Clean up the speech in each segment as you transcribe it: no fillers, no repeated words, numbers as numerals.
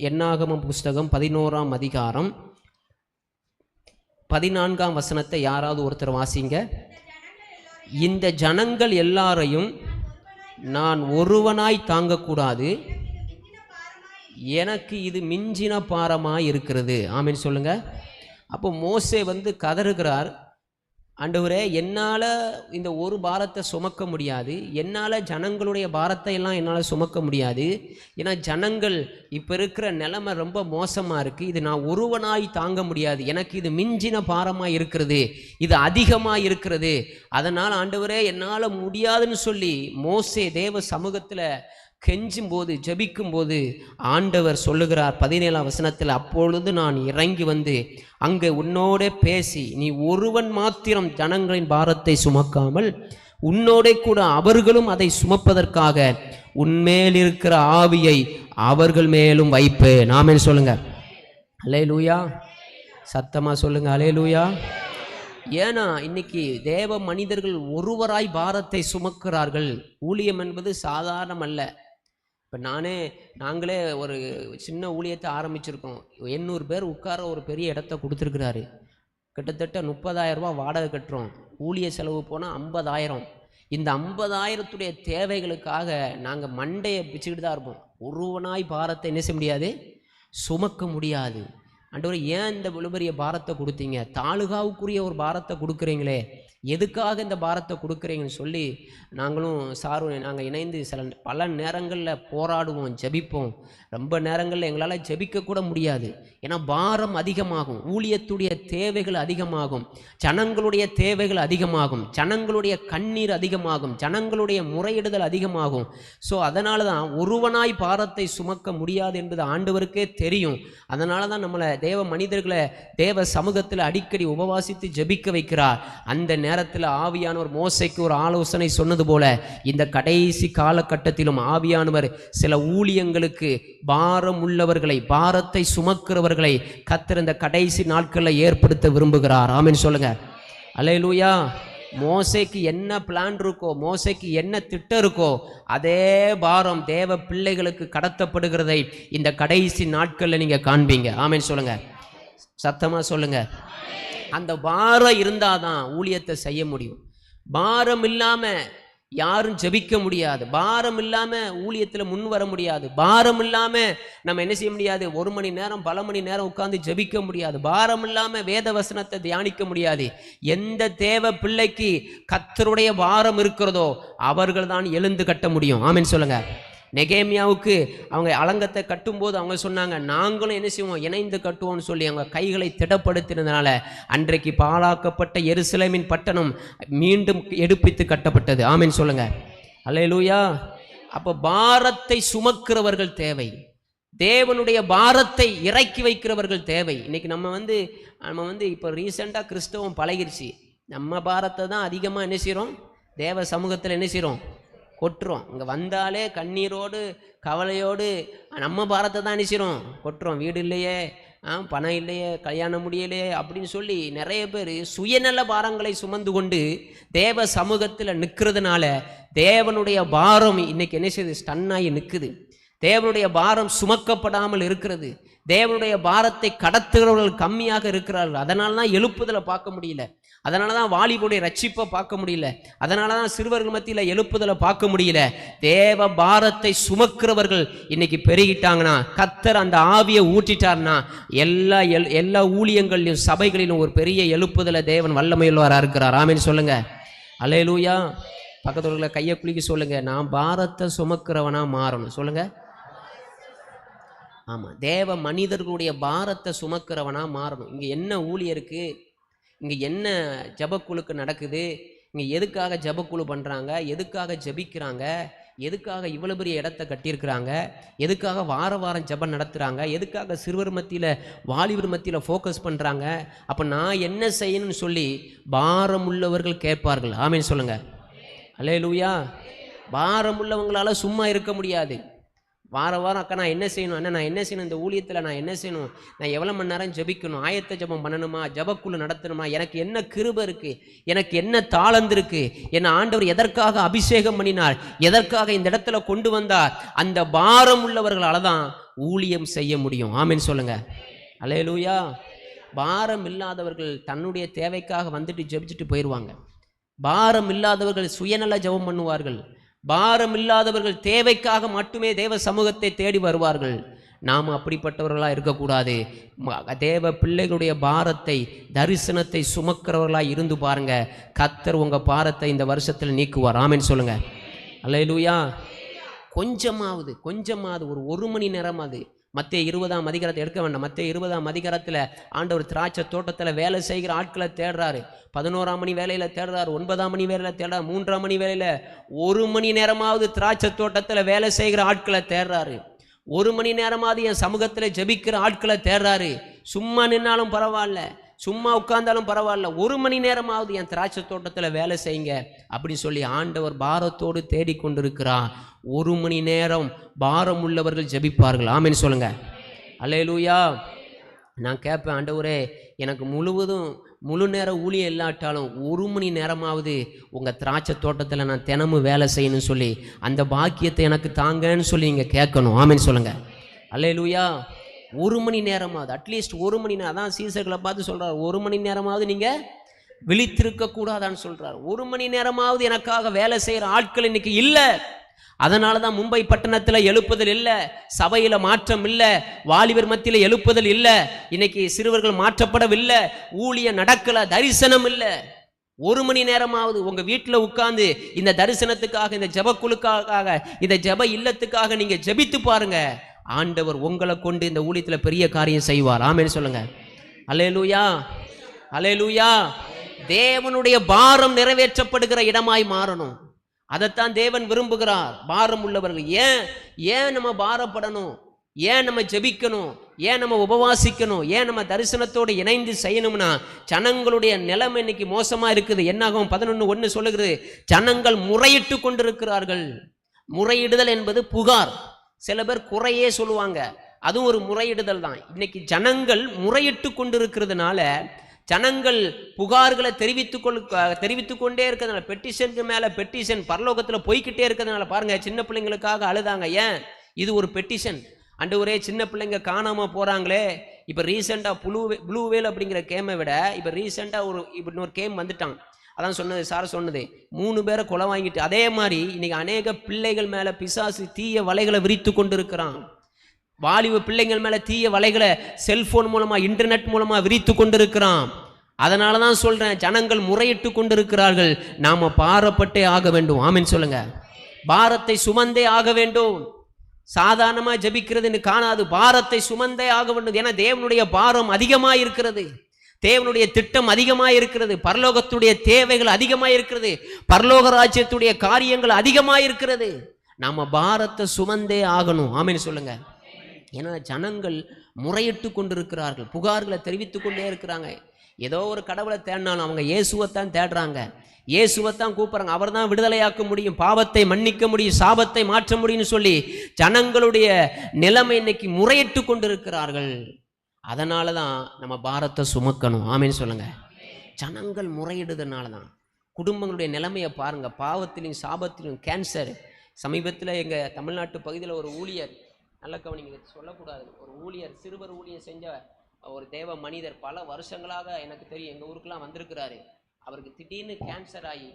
என்னாகமம் புஸ்தகம் 11ஆம் அதிகாரம் 14ஆம் வசனத்தை யாராவது ஒருத்தர் வாசிங்க. இந்த ஜனங்கள் எல்லாரையும் நான் ஒருவனாய் தாங்கக்கூடாது, எனக்கு இது மிஞ்சின பாரமாய் இருக்கிறது. ஆமீன் சொல்லுங்க. அப்போ மோசே கதறுகிறார், ஆண்டவரே, என்னால் இந்த ஒரு பாரத்தை சுமக்க முடியாது, என்னால் ஜனங்களுடைய பாரத்தை எல்லாம் என்னால் சுமக்க முடியாது. ஏன்னா ஜனங்கள் இப்போ இருக்கிற நிலைமை ரொம்ப மோசமாக இருக்குது, இது நான் ஒருவனாய் தாங்க முடியாது, எனக்கு இது மிஞ்சின பாரமாக இருக்கிறது, இது அதிகமாக இருக்கிறது. அதனால் ஆண்டவரே என்னால் முடியாதுன்னு சொல்லி மோசே தேவ சமூகத்தில் கெஞ்சும் போது, ஜபிக்கும் போது ஆண்டவர் சொல்லுகிறார் 17ஆம் வசனத்தில், அப்பொழுது நான் இறங்கி வந்து அங்கே உன்னோட பேசி, நீ ஒருவன் மாத்திரம் ஜனங்களின் பாரத்தை சுமக்காமல் உன்னோட கூட அவர்களும் அதை சுமப்பதற்காக உன்மேல் இருக்கிற ஆவியை அவர்கள் மேலும் வைப்பேன். ஆமென் சொல்லுங்க. அல்லேலூயா. சத்தமா சொல்லுங்க அல்லேலூயா. ஏன்னா இன்னைக்கு தேவ மனிதர்கள் ஒருவராய் பாரத்தை சுமக்கிறார்கள். ஊழியம் என்பது சாதாரணம் அல்ல. இப்போ நாங்களே ஒரு சின்ன ஊழியத்தை ஆரம்பிச்சிருக்கோம். 800 பேர் உட்கார ஒரு பெரிய இடத்த கொடுத்துருக்குறாரு. கிட்டத்தட்ட 30,000 ரூபா வாடகை கட்டுறோம். ஊழிய செலவு போனால் 50,000. இந்த 50,000 தேவைகளுக்காக நாங்கள் மண்டையை பிச்சுக்கிட்டு தான் இருப்போம். ஒருவனாய் பாரத்தை என்ன செய்ய முடியாது, சுமக்க முடியாது. ஆண்டவரே, ஏன் இந்த பெரிய பாரத்தை கொடுத்தீங்க, தாலுகாவுக்குரிய ஒரு பாரத்தை கொடுக்குறீங்களே, எதுக்காக இந்த பாரத்தை கொடுக்குறீங்கன்னு சொல்லி நாங்கள் இணைந்து பல நேரங்களில் போராடுவோம், ஜெபிப்போம். ரொம்ப நேரங்களில் எங்களால் ஜெபிக்க கூட முடியாது. ஏன்னா பாரம் அதிகமாகும், ஊழியத்துடைய தேவைகள் அதிகமாகும், ஜனங்களுடைய தேவைகள் அதிகமாகும், ஜனங்களுடைய கண்ணீர் அதிகமாகும், ஜனங்களுடைய முறையிடுதல் அதிகமாகும். ஸோ அதனால தான் ஒருவனாய் பாரத்தை சுமக்க முடியாது என்பது ஆண்டவருக்கே தெரியும். அதனால தான் நம்மளை தேவ மனிதர்களை தேவ சமூகத்தில் அடிக்கடி உபவாசித்து ஜெபிக்க வைக்கிறார். அந்த நேரத்தில் ஆவியானவர் மோசைக்கு ஒரு ஆலோசனை சொன்னது போல, இந்த கடைசி காலகட்டத்திலும் ஆவியானவர் சில ஊழியங்களுக்கு பாரம் உள்ளவர்களை, பாரத்தை சுமக்கிறவர்களை கர்த்தர் இந்த கடைசி நாட்களில் ஏற்படுத்த விரும்புகிறார். ஆமென் சொல்லுங்க. அல்லேலூயா. மோசைக்கு என்ன பிளான் இருக்கோ, மோசைக்கு என்ன திட்டம் இருக்கோ, அதே பாரம் தேவ பிள்ளைகளுக்கு கடத்தப்படுகிறதை இந்த கடைசி நாட்களில் நீங்க காண்பீங்க. ஆமென் சொல்லுங்க. சத்தமா சொல்லுங்க. அந்த பாரம் இருந்தாதான் ஊழியத்தை செய்ய முடியும். பாரம் இல்லாம யாரும் ஜெபிக்க முடியாது. பாரம் இல்லாம ஊழியத்தில் முன் வர முடியாது. பாரம் இல்லாம நம்ம என்ன செய்ய முடியாது, 1 மணி நேரம் பல மணி நேரம் உட்கார்ந்து ஜெபிக்க முடியாது. பாரம் இல்லாம வேத வசனத்தை தியானிக்க முடியாது. எந்த தேவ பிள்ளைக்கு கர்த்தருடைய பாரம் இருக்கிறதோ அவர்கள் தான் எழுந்து கட்ட முடியும். ஆமென் சொல்லுங்க. நெகேமியாவுக்கு அவங்க அலங்கத்தை கட்டும்போது அவங்க சொன்னாங்க, நாங்களும் என்ன செய்வோம், இணைந்து கட்டுவோம்னு சொல்லி அவங்க கைகளை திடப்படுத்தினதுனால அன்றைக்கு பாழாக்கப்பட்ட எருசலேமின் பட்டணம் மீண்டும் எடுப்பித்து கட்டப்பட்டது. ஆமென் சொல்லுங்க. அல்லேலூயா. அப்போ பாரத்தை சுமக்கிறவர்கள் தேவை, தேவனுடைய பாரத்தை இறக்கி வைக்கிறவர்கள் தேவை. இன்னைக்கு நம்ம இப்போ ரீசெண்டாக கிறிஸ்தவம் பழகிருச்சு. நம்ம பாரத்தை தான் அதிகமாக என்ன செய்கிறோம், தேவ சமூகத்தில் என்ன செய்கிறோம், கொட்டுறோம். இங்கே வந்தாலே கண்ணீரோடு கவலையோடு நம்ம பாரத்தை தான் நினைச்சிரும் கொட்டுறோம். வீடு இல்லையே, பணம் இல்லையே, கல்யாணம் முடியலையே அப்படின்னு சொல்லி நிறைய பேர் சுயநல பாரங்களை சுமந்து கொண்டு தேவ சமூகத்தில் நிற்கிறதுனால தேவனுடைய பாரம் இன்னைக்கு என்ன செய்யுது, ஸ்டன்னாகி நிற்குது. தேவனுடைய பாரம் சுமக்கப்படாமல் இருக்கிறது. தேவனுடைய பாரத்தை கடத்துகிறவர்கள் கம்மியாக இருக்கிறார்கள். அதனால தான் எழுப்புதலை பார்க்க முடியல. அதனால தான் வாலிபுடைய ரட்சிப்பை பார்க்க முடியல. அதனால தான் சிறுவர்கள் மத்தியில் எழுப்புதலை பார்க்க முடியல. தேவ பாரத்தை சுமக்கிறவர்கள் இன்னைக்கு பெருகிட்டாங்கன்னா, கர்த்தர் அந்த ஆவியை ஊற்றிட்டார்னா எல்லா ஊழியங்களிலும் சபைகளிலும் ஒரு பெரிய எழுப்புதலை தேவன் வல்லமையுள்ளவராக இருக்கிறார். ஆமென் சொல்லுங்க. அல்லேலூயா. பக்கத்துல கையை குலுக்கி சொல்லுங்க, நான் பாரத்தை சுமக்கிறவனா மாறணும். சொல்லுங்க. ஆமாம், தேவ மனிதர்களுடைய பாரத்தை சுமக்கிறவனா மாறணும். இங்கே என்ன ஊழியருக்கு, இங்கே என்ன ஜபக்குழுக்கு நடக்குது, இங்கே எதுக்காக ஜபக்குழு பண்ணுறாங்க, எதுக்காக ஜபிக்கிறாங்க, எதுக்காக இவ்வளோ பெரிய இடத்த கட்டியிருக்கிறாங்க, எதுக்காக வாரம் ஜபம் நடத்துகிறாங்க, எதுக்காக சிறுவர் மத்தியில் வாலிபர் மத்தியில் ஃபோக்கஸ் பண்ணுறாங்க, அப்போ நான் என்ன செய்யணும்னு சொல்லி பாரம் உள்ளவர்கள் கேட்பார்கள். ஆமென் சொல்லுங்க. அல்லேலூயா. பாரம் உள்ளவங்களால சும்மா இருக்க முடியாது. வாரம் அக்கா நான் என்ன செய்யணும், அண்ணா நான் என்ன செய்யணும், இந்த ஊழியத்தில் நான் என்ன செய்யணும், நான் எவ்வளோ மணி நேரம் ஜபிக்கணும், ஆயத்த ஜபம் பண்ணணுமா, ஜபக்குழு நடத்தணுமா, எனக்கு என்ன கிருபை இருக்குது, எனக்கு என்ன தாளந்து இருக்குது, என்ன ஆண்டவர் எதற்காக அபிஷேகம் பண்ணினார், எதற்காக இந்த இடத்துல கொண்டு வந்தார், அந்த பாரம் உள்ளவர்களால் தான் ஊழியம் செய்ய முடியும். ஆமென் சொல்லுங்க. அல்லேலூயா. பாரம் இல்லாதவர்கள் தன்னுடைய தேவைக்காக வந்துட்டு ஜெபிச்சுட்டு போயிடுவாங்க. பாரம் இல்லாதவர்கள் சுயநல ஜெபம் பண்ணுவார்கள். பாரம் இல்லாதவர்கள் தேவைக்காக மட்டுமே தேவ சமூகத்தை தேடி வருவார்கள். நாம் அப்படிப்பட்டவர்களாக இருக்கக்கூடாது. தேவ பிள்ளைகளுடைய பாரத்தை, தரிசனத்தை சுமக்கிறவர்களாக இருந்து பாருங்க. கர்த்தர் உங்கள் பாரத்தை இந்த வருஷத்தில் நீக்குவார். ஆமென் சொல்லுங்க. அல்லேலூயா. கொஞ்சமாவது ஒரு மணி நேரமாவது மத்தேயு 20ஆம் அதிகாரத்தை எடுக்க வேண்டாம். மத்தேயு 20ஆம் அதிகாரத்தில் ஆண்டவர் திராட்சை தோட்டத்தில் வேலை செய்கிற ஆட்களை தேடுறாரு. 11ஆம் மணி வேலையில் தேடுறாரு, 9ஆம் மணி வேலையில் தேடுறாரு, 3ஆம் மணி வேலையில் 1 மணி நேரமாவது திராட்சை தோட்டத்தில் வேலை செய்கிற ஆட்களை தேடுறாரு. 1 மணி நேரமாவது என் சமூகத்தில் ஜெபிக்கிற ஆட்களை தேடுறாரு. சும்மா நின்னாலும் பரவாயில்ல, சும்மா உட்கார்ந்தாலும் பரவாயில்ல, 1 மணி நேரமாவது என் திராட்சை தோட்டத்தில் வேலை செய்யுங்க அப்படின்னு சொல்லி ஆண்டவர் பாரத்தோடு தேடிக்கொண்டிருக்கிறார். 1 மணி நேரம் பாரம் உள்ளவர்கள் ஜெபிப்பார்கள். ஆமென் சொல்லுங்க. அல்லேலூயா. நான் கேட்பேன், ஆண்டவரே எனக்கு முழு நேர ஊழியம் இல்லாட்டாலும் 1 மணி நேரமாவது உங்கள் திராட்சை தோட்டத்தில் நான் தினமும் வேலை செய்யணும்னு சொல்லி அந்த பாக்கியத்தை எனக்கு தாங்கன்னு சொல்லி நீங்கள் கேட்கணும். ஆமென் சொல்லுங்க. அல்லேலூயா. 1 மணி நேரமாவது, அட்லீஸ்ட் 1 மணி நேரம். அதான் சீசர்களை பார்த்து சொல்கிறார், 1 மணி நேரமாவது நீங்கள் விழித்திருக்க கூடாதான்னு சொல்கிறார். 1 மணி நேரமாவது எனக்காக வேலை செய்கிற ஆட்கள் இன்னைக்கு இல்லை. அதனால தான் மும்பை பட்டணத்தில் எழுப்புதல் இல்லை, சபையில் மாற்றம் இல்லை, வாலிபர் மத்தியில் எழுப்புதல் இல்லை, இன்னைக்கு சிறுவர்கள் மாற்றப்படவில்லை, ஊழியம் நடக்கல, தரிசனம் இல்லை. 1 மணி நேரமாவது உங்கள் வீட்டில் உட்கார்ந்து இந்த தரிசனத்துக்காக, இந்த ஜெபக்குழுக்காக, இந்த ஜெப இல்லத்துக்காக நீங்கள் ஜெபித்து பாருங்க. ஆண்டவர் உங்களை கொண்டு இந்த ஊழியத்தில் பெரிய காரியம் செய்வார். ஆமென் சொல்லுங்க. அல்லேலூயா. அல்லேலூயா. தேவனுடைய பாரம் நிறைவேற்றப்படுகிற இடமாய் மாறணும். அதைத்தான் தேவன் விரும்புகிறார். பாரம் உள்ளவர்கள். ஏன் நம்ம பாரப்படணும்? ஏன் நம்ம ஜெபிக்கணும்? ஏன் நம்ம உபவாசிக்கணும்? ஏன் நம்ம தரிசனத்தோடு இணைந்து செய்யணும்னா, ஜனங்களுடைய நிலைமை இன்னைக்கு மோசமாக இருக்குது. என்னாகும் 11:1 சொல்லுகிறது, ஜனங்கள் முறையிட்டு கொண்டிருக்கிறார்கள். முறையிடுதல் என்பது புகார். சில பேர் குறையே சொல்லுவாங்க, அதுவும் ஒரு முறையிடுதல் தான். இன்னைக்கு ஜனங்கள் முறையிட்டு கொண்டிருக்கிறதுனால, ஜனங்கள் புகார்களை தெரிவித்து கொண்டே இருக்கிறதுனால, பெட்டிஷனுக்கு மேலே பெட்டிஷன் பரலோகத்தில் போய்கிட்டே இருக்கிறதுனால பாருங்க, சின்ன பிள்ளைங்களுக்காக அழுதாங்க. ஏன்? இது ஒரு பெட்டிஷன். ஆண்டவரே சின்ன பிள்ளைங்க காணாமல் போகிறாங்களே. இப்போ ரீசெண்டாக ப்ளூ வேல் அப்படிங்கிற கேமை விட இப்போ ரீசெண்டாக இன்னொரு கேம் வந்துட்டான். அதான் சொன்னது, சார் சொன்னது, 3 பேரை கொலை வாங்கிட்டு. அதே மாதிரி இன்னைக்கு அநேக பிள்ளைகள் மேலே பிசாசு தீய வலைகளை விரித்து கொண்டு இருக்கிறான். வாலிப பிள்ளைங்கள் மேலே தீய வலைகளை செல்போன் மூலமாக, இன்டர்நெட் மூலமாக விரித்து கொண்டிருக்கிறான். அதனால தான் சொல்கிறேன், ஜனங்கள் முறையிட்டு கொண்டிருக்கிறார்கள். நாம் பாரப்பட்டே ஆக வேண்டும். ஆமென் சொல்லுங்க. பாரத்தை சுமந்தே ஆக வேண்டும். சாதாரணமாக ஜபிக்கிறதுன்னு காணாது, பாரத்தை சுமந்தே ஆக வேண்டும். ஏன்னா தேவனுடைய பாரம் அதிகமாக இருக்கிறது, தேவனுடைய திட்டம் அதிகமாக இருக்கிறது, பரலோகத்துடைய தேவைகள் அதிகமாக இருக்கிறது, பரலோக ராஜ்யத்துடைய காரியங்கள் அதிகமாக இருக்கிறது. நாம் பாரத்தை சுமந்தே ஆகணும். ஆமென் சொல்லுங்க. ஏன்னா ஜனங்கள் முறையிட்டு கொண்டிருக்கிறார்கள், புகார்களை தெரிவித்து கொண்டே இருக்கிறாங்க. ஏதோ ஒரு கடவுளை தேடினாலும் அவங்க இயேசுவைத்தான் தேடுறாங்க, இயேசுவைத்தான் கூப்பிட்றாங்க. அவர் தான் விடுதலையாக்க முடியும், பாவத்தை மன்னிக்க முடியும், சாபத்தை மாற்ற முடியும்னு சொல்லி ஜனங்களுடைய நிலைமை இன்னைக்கு முறையிட்டு கொண்டிருக்கிறார்கள். அதனால தான் நம்ம பாரத்தை சுமக்கணும். ஆமென் சொல்லுங்க. ஜனங்கள் முறையிடுறதுனால தான் குடும்பங்களுடைய நிலைமையை பாருங்க. பாவத்திலையும் சாபத்திலையும் கேன்சர். சமீபத்தில் எங்கள் தமிழ்நாட்டு பகுதியில் ஒரு ஊழியர், நல்ல கவனிங்க, சொல்லக்கூடாது, ஒரு ஊழியர், சிறுவர் ஊழியம் செஞ்ச ஒரு தேவ மனிதர், பல வருஷங்களாக எனக்கு தெரியும், எங்கள் ஊருக்கெல்லாம் வந்திருக்கிறாரு. அவருக்கு திடீர்னு கேன்சர் ஆகி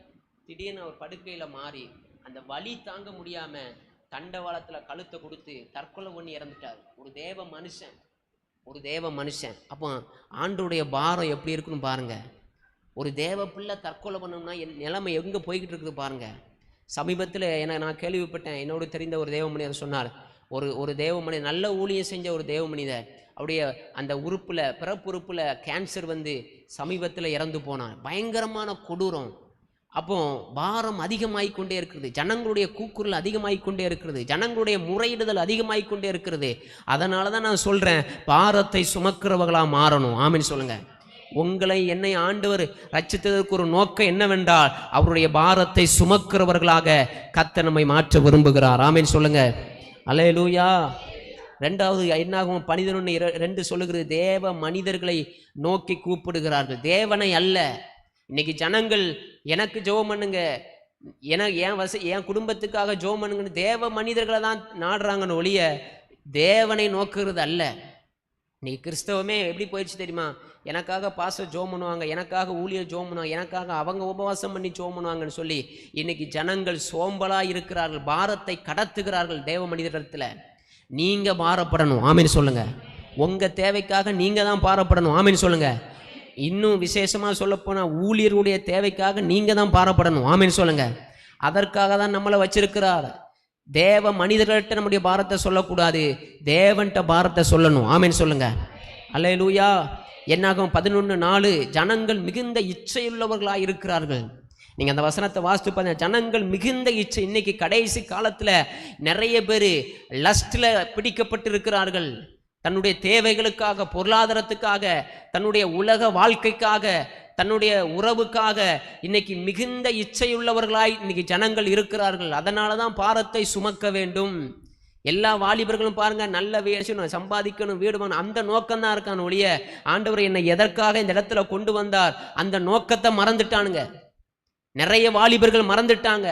திடீர்னு அவர் படுக்கையில் மாறி அந்த வலி தாங்க முடியாமல் தண்டவாளத்தில் கழுத்தை கொடுத்து தற்கொலை பண்ணி இறந்துட்டார். ஒரு தேவ மனுஷன். அப்போ ஆண்டோடைய பாரம் எப்படி இருக்குன்னு பாருங்க. ஒரு தேவ பிள்ளை தற்கொலை பண்ணணும்னா நிலைமை எங்கே போய்கிட்டு இருக்குது பாருங்க. சமீபத்தில் நான் கேள்விப்பட்டேன், என்னோடு தெரிந்த ஒரு தேவ மனிதர் சொன்னார், ஒரு தேவ மனிதர், நல்ல ஊழியம் செஞ்ச ஒரு தேவ மனிதர், அவருடைய அந்த பிறப்புறுப்பில் கேன்சர் வந்து சமீபத்தில் இறந்து போனார். பயங்கரமான கொடூரம். அப்போ பாரம் அதிகமாகிக்கொண்டே இருக்கிறது, ஜனங்களுடைய கூக்குரல் அதிகமாகிக்கொண்டே இருக்கிறது, ஜனங்களுடைய முறையிடுதல் அதிகமாகிக்கொண்டே இருக்கிறது. அதனால தான் நான் சொல்கிறேன், பாரத்தை சுமக்கிறவர்களாக மாறணும். ஆமென் சொல்லுங்க. உங்களை என்னை ஆண்டவர் ரட்சித்ததற்கு ஒரு நோக்கம் என்னவென்றால், அவருடைய பாரத்தை சுமக்கிறவர்களாக கர்த்தர் நம்மை மாற்ற விரும்புகிறார். ஆமென் சொல்லுங்க. அல்லேலூயா. 2வது என்னாகும் 11:2 சொல்லுகிறது, தேவ மனிதர்களை நோக்கி கூப்பிடுகிறார்கள், தேவனை அல்ல. இன்னைக்கு ஜனங்கள் எனக்கு ஜெபம் பண்ணுங்க, என் குடும்பத்துக்காக ஜெபம் பண்ணுங்கன்னு தேவ மனிதர்களை தான் நாடுறாங்கன்னு ஒழிய தேவனை நோக்குறது அல்ல. நீ கிறிஸ்தவமே எப்படி போயிடுச்சு தெரியுமா? எனக்காக பாஸ்டர் ஜோம் பண்ணுவாங்க, எனக்காக ஊழியர் ஜோம் பண்ணுவாங்க, எனக்காக அவங்க உபவாசம் பண்ணி ஜோம் பண்ணுவாங்கன்னு சொல்லி இன்னைக்கு ஜனங்கள் சோம்பலாக இருக்கிறார்கள், பாரத்தை கடத்துகிறார்கள் தேவ மனிதரிடத்தில். நீங்கள் பாரப்படணும், ஆமீன் சொல்லுங்க. உங்கள் தேவைக்காக நீங்கள் தான் பாரப்படணும், ஆமீன் சொல்லுங்க. இன்னும் விசேஷமாக சொல்லப்போனால் ஊழியருடைய தேவைக்காக நீங்கள் தான் பாரப்படணும், ஆமீன் சொல்லுங்க. அதற்காக தான் நம்மளை வச்சிருக்கிறார். தேவ மனிதர்கள்ட்ட நம்முடைய பாரத்தை சொல்லக்கூடாது, தேவன்கிட்ட பாரத்தை சொல்லணும், ஆமீன் சொல்லுங்க. அல்லேலூயா. என்னாகும் 11:4, ஜனங்கள் மிகுந்த இச்சையுள்ளவர்களாக இருக்கிறார்கள். நீங்கள் அந்த வசனத்தை வாசித்து பாருங்க. ஜனங்கள் மிகுந்த இச்சை. இன்னைக்கு கடைசி காலத்தில் நிறைய பேர் லஸ்டில் பிடிக்கப்பட்டு இருக்கிறார்கள். தன்னுடைய தேவைகளுக்காக, பொருளாதாரத்துக்காக, தன்னுடைய உலக வாழ்க்கைக்காக, தன்னுடைய உறவுக்காக இன்னைக்கு மிகுந்த இச்சையுள்ளவர்களாய் இன்னைக்கு ஜனங்கள் இருக்கிறார்கள். அதனால தான் பாரத்தை சுமக்க வேண்டும். எல்லா வாலிபர்களும் பாருங்க, நல்ல வேணும், சம்பாதிக்கணும், வீடு வாங்கணும், அந்த நோக்கம் தான் இருக்கான ஒழிய ஆண்டவர் என்னை எதற்காக இந்த இடத்துல கொண்டு வந்தார் அந்த நோக்கத்தை மறந்துட்டானுங்க. நிறைய வாலிபர்கள் மறந்துட்டாங்க,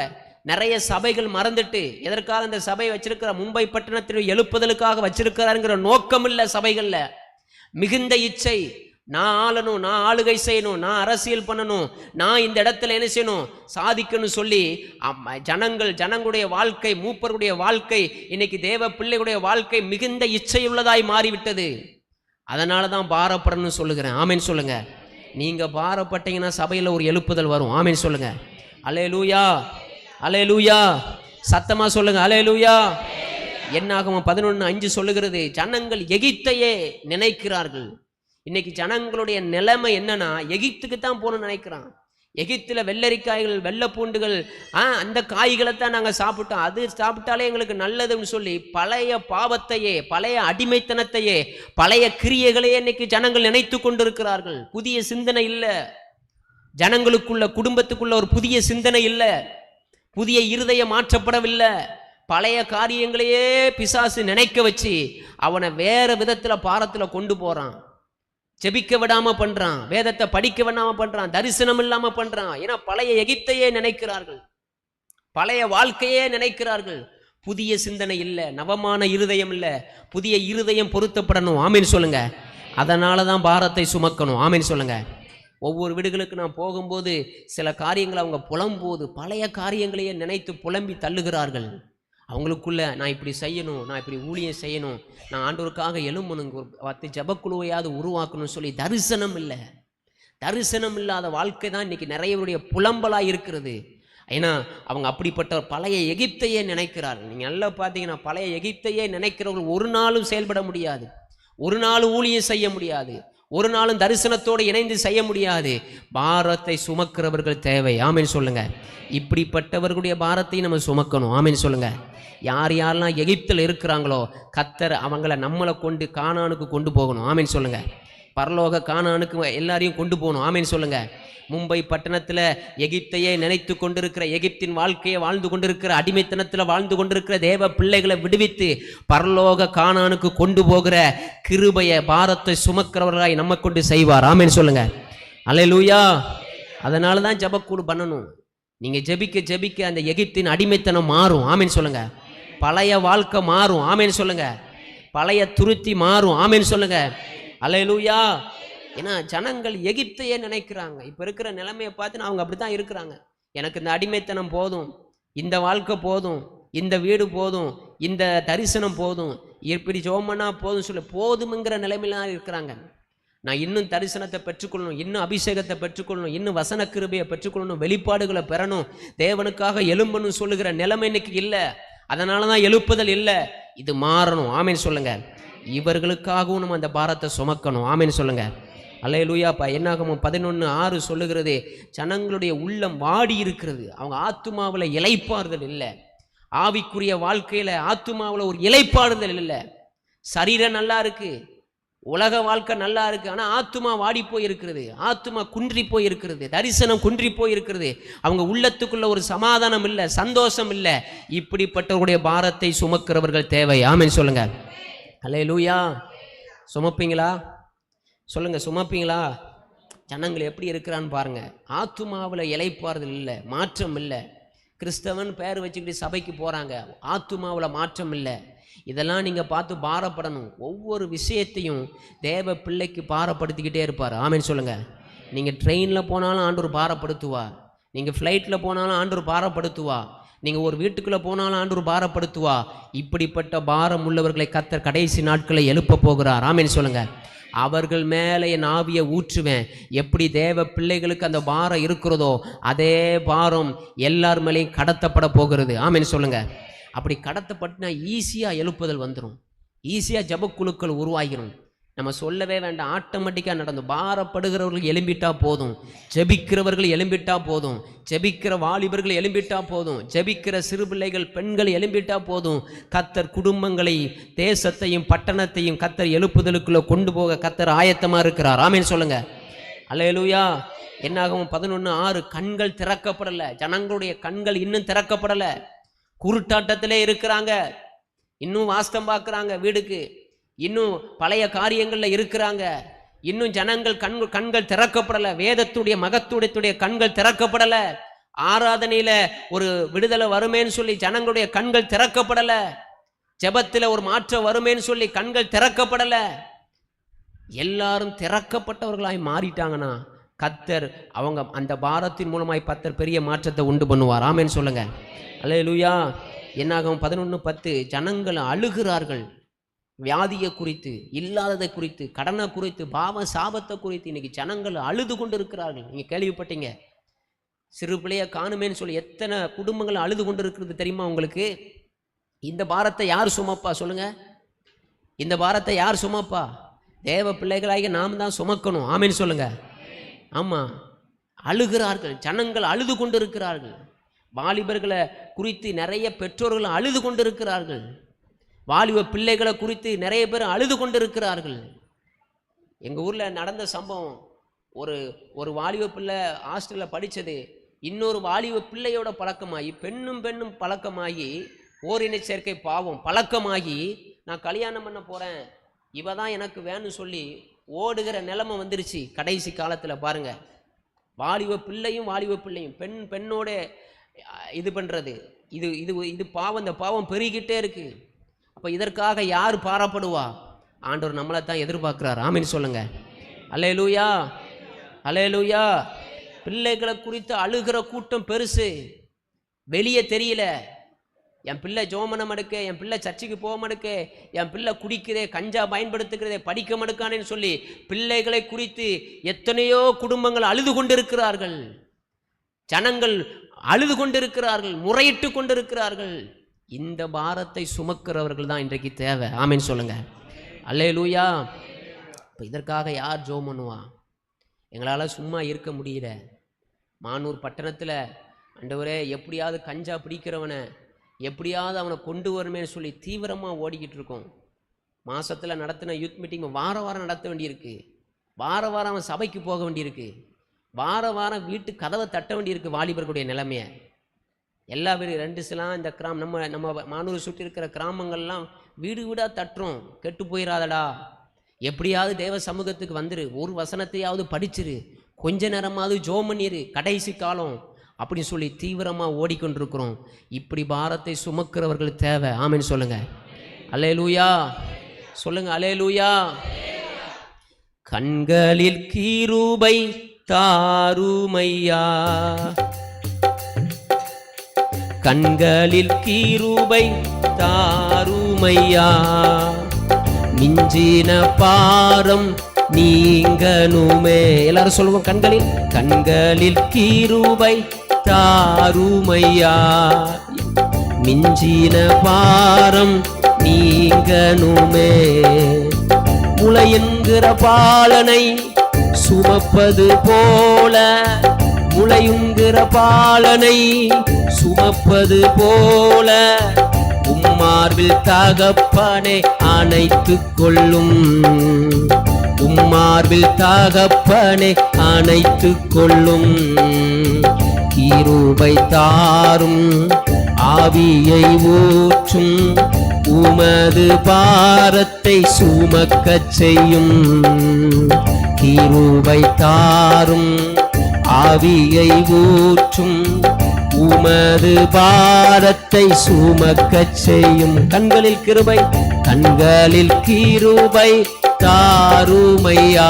நிறைய சபைகள் மறந்துட்டு எதற்காக இந்த சபையை வச்சிருக்கிற, மும்பை பட்டணத்தில் எழுப்புதலுக்காக வச்சிருக்கிறாருங்கிற நோக்கம் இல்லை சபைகள்ல. மிகுந்த இச்சை, நான் ஆளணும், நான் ஆளுகை செய்யணும், நான் அரசியல் பண்ணணும், நான் இந்த இடத்துல என்ன செய்யணும், சாதிக்கணும் சொல்லி ஜனங்களுடைய வாழ்க்கை, மூப்பருடைய வாழ்க்கை, இன்னைக்கு தேவ பிள்ளைகளுடைய வாழ்க்கை மிகுந்த இச்சையுள்ளதாய் மாறிவிட்டது. அதனால தான் பாரப்படணும்னு சொல்லுகிறேன், ஆமீன் சொல்லுங்க. நீங்க பாரப்பட்டீங்கன்னா சபையில் ஒரு எழுப்புதல் வரும், ஆமீன் சொல்லுங்க. அல்லேலூயா, அல்லேலூயா. சத்தமா சொல்லுங்க, அல்லேலூயா. என்னாகும் 11:5 சொல்லுகிறது, ஜனங்கள் எகிப்தையே நினைக்கிறார்கள். இன்னைக்கு ஜனங்களுடைய நிலைமை என்னன்னா, எகிப்துக்கு தான் போகணும்னு நினைக்கிறான். எகிப்தில் வெள்ளரிக்காய்கள், வெள்ளை பூண்டுகள், அந்த காய்களை தான் நாங்கள் சாப்பிட்டோம், அது சாப்பிட்டாலே எங்களுக்கு நல்லதுன்னு சொல்லி பழைய பாவத்தையே, பழைய அடிமைத்தனத்தையே, பழைய கிரியைகளையே இன்னைக்கு ஜனங்கள் நினைத்து கொண்டிருக்கிறார்கள். புதிய சிந்தனை இல்லை ஜனங்களுக்குள்ள, குடும்பத்துக்குள்ள ஒரு புதிய சிந்தனை இல்லை, புதிய இருதயம் மாற்றப்படவில்லை. பழைய காரியங்களையே பிசாசு நினைக்க வச்சு அவனை வேற விதத்தில் பாரத்தில் கொண்டு போறான். ஜெபிக்க விடாம பண்றான், வேதத்தை படிக்க விடாம பண்றான், தரிசனம் இல்லாம பண்றான். ஏன்னா பழைய எகிப்தையே நினைக்கிறார்கள், பழைய வாழ்க்கையே நினைக்கிறார்கள். புதிய சிந்தனை இல்லை, நவமான இருதயம் இல்லை. புதிய இருதயம் பொருத்தப்படணும், ஆமீன் சொல்லுங்க. அதனால தான் பாரத்தை சுமக்கணும், ஆமீன் சொல்லுங்க. ஒவ்வொரு வீடுகளுக்கு நான் போகும்போது சில காரியங்களை அவங்க புலம்போது பழைய காரியங்களையே நினைத்து புலம்பி தள்ளுகிறார்கள். அவங்களுக்குள்ள நான் இப்படி செய்யணும், நான் இப்படி ஊழியம் செய்யணும், நான் ஆண்டவருக்காக எழும்பணுங்க, ஒரு 10 ஜபக்குழுவையாவது உருவாக்கணும்னு சொல்லி தரிசனம் இல்லை. தரிசனம் இல்லாத வாழ்க்கை தான் இன்னைக்கு நிறையவருடைய புலம்பலாக இருக்கிறது. ஏன்னா அவங்க அப்படிப்பட்ட பழைய எகிப்தையே நினைக்கிறார்கள். நீங்கள் நல்லா பார்த்தீங்கன்னா பழைய எகிப்தையே நினைக்கிறவர்கள் ஒரு நாளும் செயல்பட முடியாது, ஒரு நாளும் ஊழியம் செய்ய முடியாது, ஒரு நாளும் தரிசனத்தோடு இணைந்து செய்ய முடியாது. பாரத்தை சுமக்கிறவர்கள் தேவை, ஆமீன் சொல்லுங்க. இப்படிப்பட்டவர்களுடைய பாரத்தை நம்ம சுமக்கணும், ஆமீன் சொல்லுங்க. யார் யாரெல்லாம் எகிப்தில் இருக்கிறாங்களோ கர்த்தர் அவங்கள நம்மளை கொண்டு கானானுக்கு கொண்டு போகணும், ஆமீன் சொல்லுங்க. பரலோக கானானுக்கு எல்லாரையும் கொண்டு போகணும், ஆமீன் சொல்லுங்க. மும்பை பட்டணத்தில் எகிப்தையே நினைத்து கொண்டிருக்கிற, எகிப்தின் வாழ்க்கையை வாழ்ந்து கொண்டிருக்கிற, அடிமைத்தனத்தில் வாழ்ந்து கொண்டிருக்கிற தேவ பிள்ளைகளை விடுவித்து பரலோக கானானுக்கு கொண்டு போகிற கிருபையை, பாரத்தை சுமக்கிறவர்களாய் நம்ம கொண்டு செய்வார், ஆமீன் சொல்லுங்க. அல்லேலூயா. அதனால தான் ஜெபக்கூடு பண்ணணும். நீங்கள் ஜெபிக்க ஜெபிக்க அந்த எகிப்தின் அடிமைத்தனம் மாறும், ஆமீன் சொல்லுங்க. பழைய வாழ்க்கை மாறும், ஆமீன் சொல்லுங்க. பழைய துருத்தி மாறும், ஆமீன் சொல்லுங்க. அல்லேலூயா. ஏன்னா ஜனங்கள் எகிப்தையே நினைக்கிறாங்க. இப்போ இருக்கிற நிலைமையை பார்த்து அவங்க அப்படி தான் இருக்கிறாங்க. எனக்கு இந்த அடிமைத்தனம் போதும், இந்த வாழ்க்கை போதும், இந்த வீடு போதும், இந்த தரிசனம் போதும், இப்படி ஜோமனா போதும் சொல்லி போதுங்கிற நிலைமையிலாம் இருக்கிறாங்க. நான் இன்னும் தரிசனத்தை பெற்றுக்கொள்ளணும், இன்னும் அபிஷேகத்தை பெற்றுக்கொள்ளணும், இன்னும் வசன கிருபையை பெற்றுக்கொள்ளணும், வெளிப்பாடுகளை பெறணும், தேவனுக்காக எழும்பணும் சொல்லுகிற நிலைமை இன்னைக்கு இல்லை. அதனால தான் எழுப்புதல் இல்லை. இது மாறணும், ஆமீன் சொல்லுங்க. இவர்களுக்காகவும் நம்ம அந்த பாரத்தை சுமக்கணும், ஆமீன் சொல்லுங்க. அல்லேலூயாப்பா. என்னாகும் 11:6 சொல்லுகிறது, ஜனங்களுடைய உள்ளம் வாடி இருக்கிறது. அவங்க ஆத்துமாவில் இளைப்பாறுதல் இல்லை, ஆவிக்குரிய வாழ்க்கையில் ஆத்துமாவில் ஒரு இளைப்பாறுதல் இல்லை. சரீரம் நல்லா இருக்கு, உலக வாழ்க்கை நல்லா இருக்கு, ஆனால் ஆத்துமா வாடி போயிருக்கிறது, ஆத்துமா குன்றி போயிருக்கிறது, தரிசனம் குன்றி போயிருக்கிறது. அவங்க உள்ளத்துக்குள்ள ஒரு சமாதானம் இல்லை, சந்தோஷம் இல்லை. இப்படிப்பட்டவருடைய பாரத்தை சுமக்கிறவர்கள் தேவை, ஆமீன் சொல்லுங்க. அல்லேலூயா. சுமப்பீங்களா சொல்லுங்க, சுமப்பீங்களா? ஜனங்கள் எப்படி இருக்கிறான்னு பாருங்க. ஆத்துமாவில் இளைப்பாறுதல் இல்லை, மாற்றம் இல்லை. கிறிஸ்தவன் பேர் வச்சுக்கிட்டு சபைக்கு போகிறாங்க, ஆத்துமாவில் மாற்றம் இல்லை. இதெல்லாம் நீங்கள் பார்த்து பாரப்படணும். ஒவ்வொரு விஷயத்தையும் தேவ பிள்ளைக்கு பாரப்படுத்திக்கிட்டே இருப்பார். ஆமேன்னு சொல்லுங்கள். நீங்கள் ட்ரெயினில் போனாலும் ஆண்டவர் பாரப்படுத்துவா, நீங்கள் ஃப்ளைட்டில் போனாலும் ஆண்டவர் பாரப்படுத்துவா, நீங்கள் ஒரு வீட்டுக்குள்ளே போனாலும் ஆண்டவர் பாரப்படுத்துவா. இப்படிப்பட்ட பாரம் உள்ளவர்களை கர்த்தர் கடைசி நாட்களை எழுப்ப போகிறார். ஆமேன்னு சொல்லுங்கள். அவர்கள் மேலே என் ஆவியை ஊற்றுவேன். எப்படி தேவ பிள்ளைகளுக்கு அந்த பாரம் இருக்கிறதோ அதே பாரம் எல்லார் மேலேயும் கடத்தப்பட போகிறது. ஆமேன்னு சொல்லுங்கள். அப்படி கடத்தப்பட்டுனா ஈஸியாக எழுப்புதல் வந்துடும், ஈஸியாக ஜபக்குழுக்கள் உருவாகிடும். நம்ம சொல்லவே வேண்டாம், ஆட்டோமேட்டிக்காக நடந்து. பாரப்படுகிறவர்கள் எழும்பிட்டா போதும், ஜெபிக்கிறவர்கள் எழும்பிட்டா போதும், ஜெபிக்கிற வாலிபர்கள் எழும்பிட்டா போதும், ஜெபிக்கிற சிறு பிள்ளைகள் பெண்கள் எழும்பிட்டா போதும். கர்த்தர் குடும்பங்களை, தேசத்தையும் பட்டணத்தையும் கர்த்தர் எழுப்புதலுக்குள்ளே கொண்டு போக கர்த்தர் ஆயத்தமாக இருக்கிறார். ஆமேன்னு சொல்லுங்க. அல்லேலூயா. என்னாகும் 11:6, கண்கள் திறக்கப்படலை. ஜனங்களுடைய கண்கள் இன்னும் திறக்கப்படலை. குருட்டாட்டத்திலே இருக்கிறாங்க, இன்னும் வாஸ்தம் பார்க்குறாங்க வீடுக்கு, இன்னும் பழைய காரியங்களில் இருக்கிறாங்க, இன்னும் ஜனங்கள் கண்கள் திறக்கப்படலை. வேதத்துடைய மகத்துடைய கண்கள் திறக்கப்படலை. ஆராதனையில் ஒரு விடுதலை வருமேன்னு சொல்லி ஜனங்களுடைய கண்கள் திறக்கப்படலை. ஜெபத்தில் ஒரு மாற்றம் வருமேன்னு சொல்லி கண்கள் திறக்கப்படலை. எல்லாரும் திறக்கப்பட்டவர்களாய் மாறிட்டாங்கன்னா கர்த்தர் அவங்க அந்த பாரத்தின் மூலமாய் கர்த்தர் பெரிய மாற்றத்தை உண்டு பண்ணுவார். ஆமேன்னு சொல்லுங்க. அல்லேலூயா. என்னாகும் 11:10, ஜனங்கள் அழுகிறார்கள். வியாதியை குறித்து, இல்லாததை குறித்து, கடனை குறித்து, பாவ சாபத்தை குறித்து இன்னைக்கு ஜனங்கள் அழுது கொண்டு இருக்கிறார்கள். நீங்கள் கேள்விப்பட்டீங்க, சிறு பிள்ளைய காணுமேன்னு சொல்லி எத்தனை குடும்பங்கள் அழுது கொண்டு இருக்கிறது தெரியுமா உங்களுக்கு? இந்த பாரத்தை யார் சுமப்பா சொல்லுங்க? இந்த பாரத்தை யார் சுமப்பா? தேவ பிள்ளைகளாகிய நாம் தான் சுமக்கணும். ஆமேன்னு சொல்லுங்க. ஆமாம், அழுகிறார்கள், ஜனங்கள் அழுது கொண்டு இருக்கிறார்கள். வாலிபர்களை குறித்து நிறைய பெற்றோர்கள் அழுது கொண்டு இருக்கிறார்கள். வாலிப பிள்ளைகளை குறித்து நிறைய பேர் அழுது கொண்டு இருக்கிறார்கள். எங்கள் ஊரில் நடந்த சம்பவம், ஒரு வாலிப பிள்ளை ஹாஸ்டலில் படித்தது இன்னொரு வாலிப பிள்ளையோட பழக்கமாகி, பெண்ணும் பழக்கமாகி, ஓரினை சேர்க்கை பாவம் பழக்கமாகி, நான் கல்யாணம் பண்ண போகிறேன், இவ தான் எனக்கு வேணும்னு சொல்லி ஓடுகிற நிலைமை வந்துருச்சு. கடைசி காலத்தில் பாருங்கள், வாலிப பிள்ளையும் பெண்ணோட இது பண்ணுறது, இது பாவம். இந்த பாவம் பெருகிட்டே இருக்கு. அப்போ இதற்காக யார் பாரப்படுவா? ஆண்டவர் நம்மளை தான் எதிர்பார்க்குறார். ஆமீன் சொல்லுங்க. அல்லேலூயா, அல்லேலூயா. பிள்ளைகளை குறித்து அழுகிற கூட்டம் பெருசு, வெளியே தெரியல. என் பிள்ளை ஜோமனை மடுக்க, என் பிள்ளை சர்ச்சைக்கு போக மடுக்க, என் பிள்ளை குடிக்கிறதே, கஞ்சா பயன்படுத்துகிறதே, படிக்க மடுக்கானேன்னு சொல்லி பிள்ளைகளை குறித்து எத்தனையோ குடும்பங்கள் அழுது கொண்டிருக்கிறார்கள். ஜனங்கள் அழுது கொண்டிருக்கிறார்கள், முறையிட்டு கொண்டிருக்கிறார்கள். இந்த பாரத்தை சுமக்கிறவர்கள் தான் இன்றைக்கு தேவை. ஆமீன் சொல்லுங்க. அல்லேலூயா. இப்போ இதற்காக யார் ஜெபம் பண்ணுவா? எங்களால் சும்மா இருக்க முடியல. மானூர் பட்டணத்தில் ஆண்டவரே எப்படியாவது கஞ்சா பிடிக்கிறவனை எப்படியாவது அவனை கொண்டு வரணுமே சொல்லி தீவிரமாக ஓடிக்கிட்டு இருக்கோம். மாதத்தில் நடத்தின யூத் மீட்டிங் வாரம் நடத்த வேண்டியிருக்கு. வாரம் அவன் சபைக்கு போக வேண்டியிருக்கு. வாரம் வீட்டு கதவை தட்ட வேண்டியிருக்கு. வாலிபர்களுடைய நிலைமையை எல்லா வீடு 2 சிலாம் இந்த நம்ம மானூர் சுற்றி இருக்கிற கிராமங்கள்லாம் வீடு வீடாக தட்டுறோம். கெட்டு போயிடாதடா, எப்படியாவது தேவ சமூகத்துக்கு வந்துரு, ஒரு வசனத்தையாவது படிச்சிரு, கொஞ்ச நேரமாவது ஜெபம் பண்ணிரு, கடைசி காலம் அப்படி சொல்லி தீவிரமாக ஓடிக்கொண்டிருக்கிறோம். இப்படி பாரத்தை சுமக்கிறவர்கள் தேவை. ஆமீன் சொல்லுங்க. அல்லேலூயா சொல்லுங்க. அல்லேலூயா. கண்களில் கிருபை தாருமையா, கண்களில் கிருபை தாருமையா, மிஞ்சின பாரம் நீங்கனுமே. எல்லாரும் சொல்லுவோம், கண்களில் கிருபை தாருமையா, மிஞ்சின பாரம் நீங்கனுமே. முளையுங்கிற பாலனை சுமப்பது போல, முளையுங்கிற பாலனை சுமப்பது போல, உம்மார்பில் தகப்பனை அணைத்துக் கொள்ளும், உம்மார்பில் தகப்பனை அணைத்துக் கொள்ளும். கிருபை தாரும் ஆவியை ஊற்றும், உமது பாரத்தை சுமக்கச் செய்யும். கிருபை தாரும் ஆவியை ஊற்றும், உமது பாரத்தை சுமக்கச் செய்யும். கண்களில் கிருபை, கண்களில் கிருபை தாருமையா.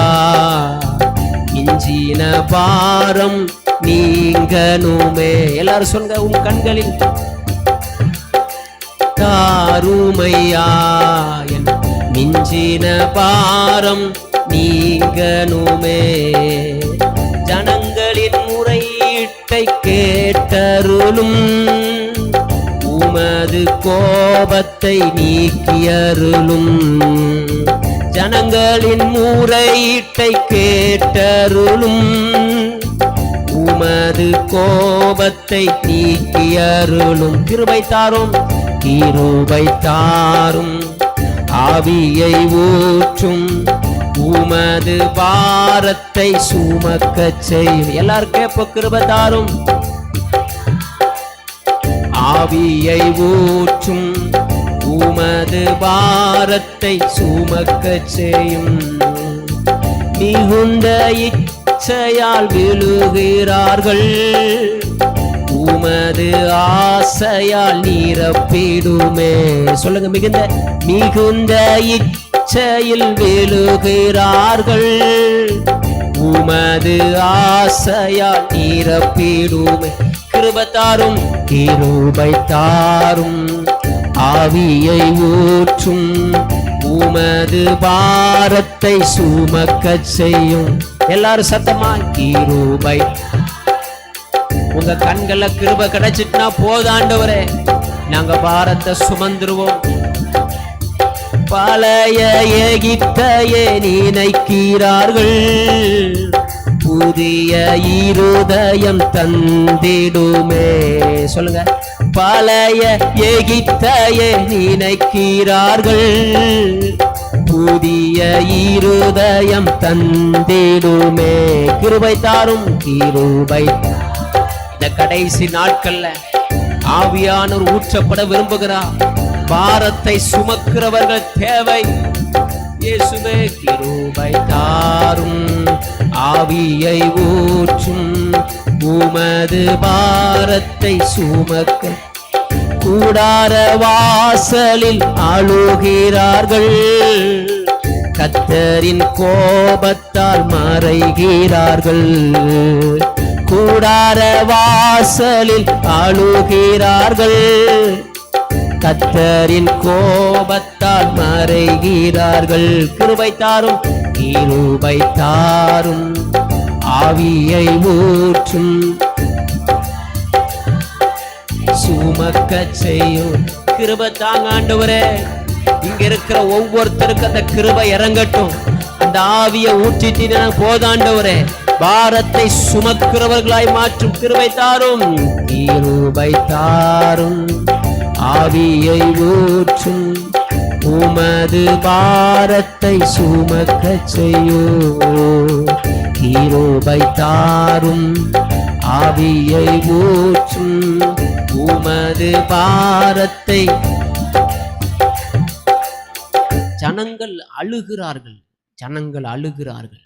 மிஞ்சின பாரம் நீங்கனுமே. எல்லாரும் சொல்லுங்க, உம் கண்களில் தாருமையா. மிஞ்சின பாரம் நீங்கனுமே. ஜனங்களின் முறையீட்டை கேட்டருளும். உமது கோபத்தை நீக்கியருளும். ஜனங்களின் முறையீட்டை கேட்டருளும். உமது கோபத்தை நீக்கியருளும். கிருபை தாரும், கிருபை தாரும். ஆவியை ஊற்றும். உமது பாரத்தை சுமக்கச் செய்யும். எல்லாரும் கேட்ப, கிருபை தாரும். ஆவியை ஊற்றும். உமது பாரத்தை சுமக்கச் செய்யும். மிகுந்த இச்சையால் விழுகிறார்கள். உமது ஆசையால் நிரப்பிடுமே. சொல்லுங்க, மிகுந்த இச்சையில் விழுகிறார்கள். உமது ஆசையால் நிரப்பிடுமே. கிருபை தாரும், கிருபை தாரும். ஆவியை ஊற்றும். உமது பாரத்தை சுமக்கச் செய்யும். எல்லாரும் சத்தமா, கிருபை. உங்க கண்கள கிருபை கிடைச்சிட்டுனா போதாண்டவரே, நாங்க பாரத்தை சுமந்துருவோம். பழைய எகிப்தையே நினைக்கிறார்கள். புதிய இருதயம் தந்திடுமே. சொல்லுங்க, பழைய எகிப்தையே நினைக்கிறார்கள். புதிய இருதயம் தந்திடுமே. கிருபை தாரும், கிருபை. இந்த கடைசி நாட்கள்ல ஆவியானவர் ஊற்றப்பட விரும்புகிறார். பாரத்தை சுமக்கிறவர்கள் தேவை. இயேசுவே, கிருபை தாரும். ஆவியை ஊற்றும். உமது பாரத்தை சுமக்க. கூடார வாசலில் அழுகிறார்கள். கர்த்தரின் கோபத்தால் மறைகிறார்கள். கூடார வாசலில் அழுகிறார்கள். கர்த்தரின் கோபத்தால் மறைகிறார்கள். கிருபை தாரும், கிருபை தாரும். ஆவியை ஊற்றும். சுமக்கச் செய்யும். கிருபை தாங்க ஆண்டவரே. இங்க இருக்கிற ஒவ்வொருத்தருக்கு அந்த கிருபை இறங்கட்டும். அந்த ஆவியை ஊற்றிட்டீங்கன்னா போதாண்டவரே, பாரத்தை சுமக்கிறவர்களாய் மாற்றும். கிருபை தாரும், கிருபை தாரும். ஆவியை ஊற்றும். உமது பாரத்தை சுமக்கச் செய்யும். கிருபை தாரும். ஆவியை ஊற்றும். உமது பாரத்தை. ஜனங்கள் அழுகிறார்கள். ஜனங்கள் அழுகிறார்கள்.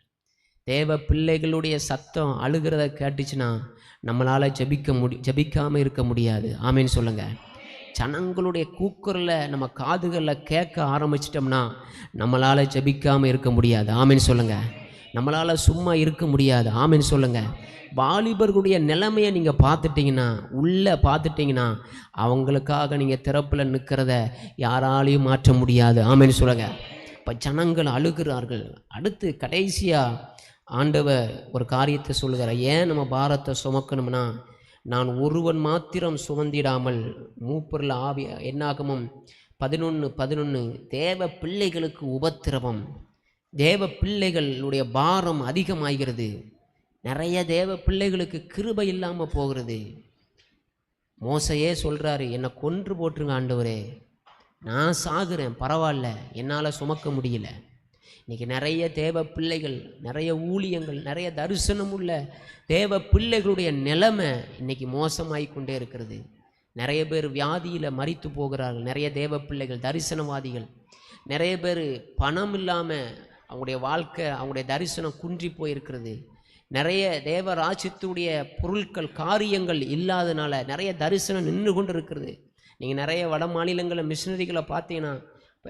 தேவ பிள்ளைகளுடைய சத்தம் அழுகிறத கேட்டுச்சுன்னா நம்மளால ஜெபிக்காம இருக்க முடியாது. ஆமேன்னு சொல்லுங்க. ஜனங்களுடைய கூக்குரலை நம்ம காதுகளில் கேட்க ஆரம்பிச்சிட்டோம்னா நம்மளால் ஜெபிக்காமல் இருக்க முடியாது. ஆமேன்னு சொல்லுங்க. நம்மளால் சும்மா இருக்க முடியாது. ஆமேன்னு சொல்லுங்க. வாலிபர்களுடைய நிலைமையை நீங்கள் பார்த்துட்டிங்கன்னா, உள்ளே பார்த்துட்டிங்கன்னா, அவங்களுக்காக நீங்கள் திறப்பில் நிற்கிறத யாராலையும் மாற்ற முடியாது. ஆமேன்னு சொல்லுங்க. இப்போ ஜனங்கள் அழுகிறார்கள். அடுத்து கடைசியாக ஆண்டவர் ஒரு காரியத்தை சொல்லுகிறார். ஏன் நம்ம பாரத்தை சுமக்கணும்னா, நான் ஒருவன் மாத்திரம் சுமந்திடாமல் மூப்பரில் ஆவி. என்னாகமும் 11:11 தேவ பிள்ளைகளுக்கு உபத்திரவம். தேவ பிள்ளைகளுடைய பாரம் அதிகமாகிறது. நிறைய தேவ பிள்ளைகளுக்கு கிருபை இல்லாமல் போகிறது. மோசையே சொல்கிறாரு, என்னை கொன்று போட்டுருங்க ஆண்டவரே, நான் சாகுறேன், பரவாயில்ல, என்னால் சுமக்க முடியல. இன்றைக்கி நிறைய தேவ பிள்ளைகள், நிறைய ஊழியங்கள், நிறைய தரிசனம் உள்ள தேவ பிள்ளைகளுடைய நிலைமை இன்றைக்கி மோசமாகி கொண்டே இருக்கிறது. நிறைய பேர் வியாதியில் மரித்து போகிறார்கள். நிறைய தேவ பிள்ளைகள், தரிசனவாதிகள், நிறைய பேர் பணம் இல்லாமல் அவங்களுடைய வாழ்க்கை, அவங்களுடைய தரிசனம் குன்றி போயிருக்கிறது. நிறைய தேவ ராஜ்யத்துடைய பொருட்கள் காரியங்கள் இல்லாதனால நிறைய தரிசனம் நின்று கொண்டு இருக்கிறது. நீங்கள் நிறைய வட மாநிலங்களில் மிஷினரிகளை பார்த்தீங்கன்னா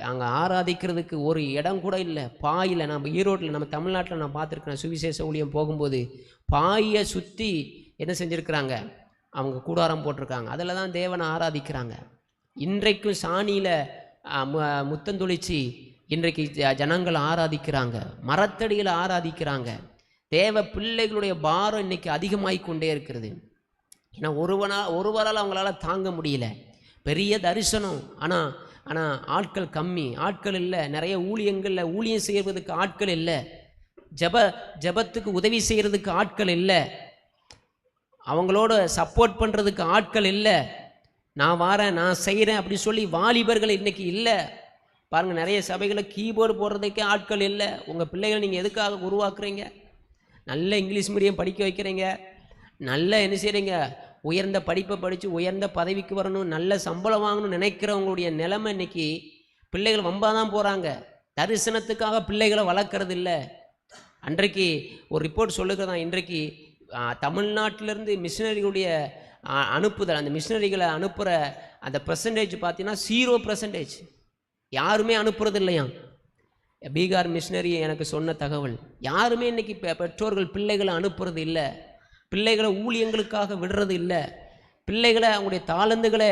அங்கே ஆராதிக்கிறதுக்கு ஒரு இடம் கூட இல்லை. பாயில் நம்ம ஈரோட்டில் நம்ம தமிழ்நாட்டில் நான் பார்த்துருக்கேன். சுவிசேஷ ஊழியம் போகும்போது பாயை சுற்றி என்ன செஞ்சுருக்கிறாங்க, அவங்க கூடாரம் போட்டிருக்காங்க. அதில் தான் தேவனை ஆராதிக்கிறாங்க. இன்றைக்கும் சாணியில் முத்தந்தொழிச்சு இன்றைக்கு ஜனங்கள் ஆராதிக்கிறாங்க, மரத்தடியில் ஆராதிக்கிறாங்க. தேவ பிள்ளைகளுடைய பாரம் இன்னைக்கு அதிகமாகி கொண்டே இருக்கிறது. ஏன்னா ஒருவரால் அவங்களால தாங்க முடியல. பெரிய தரிசனம், ஆனால் ஆட்கள் கம்மி, ஆட்கள் இல்லை. நிறைய ஊழியங்களில் ஊழியம் செய்வதற்கு ஆட்கள் இல்லை. ஜபத்துக்கு உதவி செய்கிறதுக்கு ஆட்கள் இல்லை. அவங்களோட சப்போர்ட் பண்ணுறதுக்கு ஆட்கள் இல்லை. நான் வாரேன், நான் செய்கிறேன் அப்படி சொல்லி வாலிபர்கள் இன்றைக்கி இல்லை. பாருங்கள், நிறைய சபைகளில் கீபோர்டு போடுறதுக்கே ஆட்கள் இல்லை. உங்கள் பிள்ளைகளை நீங்கள் எதுக்காக உருவாக்குறீங்க? நல்ல இங்கிலீஷ் மீடியம் படிக்க வைக்கிறீங்க, நல்ல என்ன செய்கிறீங்க, உயர்ந்த படிப்பை படித்து உயர்ந்த பதவிக்கு வரணும், நல்ல சம்பளம் வாங்கணும்னு நினைக்கிறவங்களுடைய நிலைமை இன்னைக்கு பிள்ளைகள் வம்பாதான் போகிறாங்க. தரிசனத்துக்காக பிள்ளைகளை வளர்க்குறது இல்லை. அன்றைக்கு ஒரு ரிப்போர்ட் சொல்லுகிறதான், இன்றைக்கு தமிழ்நாட்டிலேருந்து மிஷினரிகளுடைய அனுப்புதல், அந்த மிஷினரிகளை அனுப்புகிற அந்த பர்சன்டேஜ் பார்த்தீங்கன்னா 0%. யாருமே அனுப்புறது இல்லையா? பீகார் மிஷினரி எனக்கு சொன்ன தகவல். யாருமே இன்னைக்கு பெற்றோர்கள் பிள்ளைகளை அனுப்புறது இல்லை, பிள்ளைகளை ஊழியங்களுக்காக விடுறது இல்லை. பிள்ளைகளை அவங்களுடைய தாளந்துகளை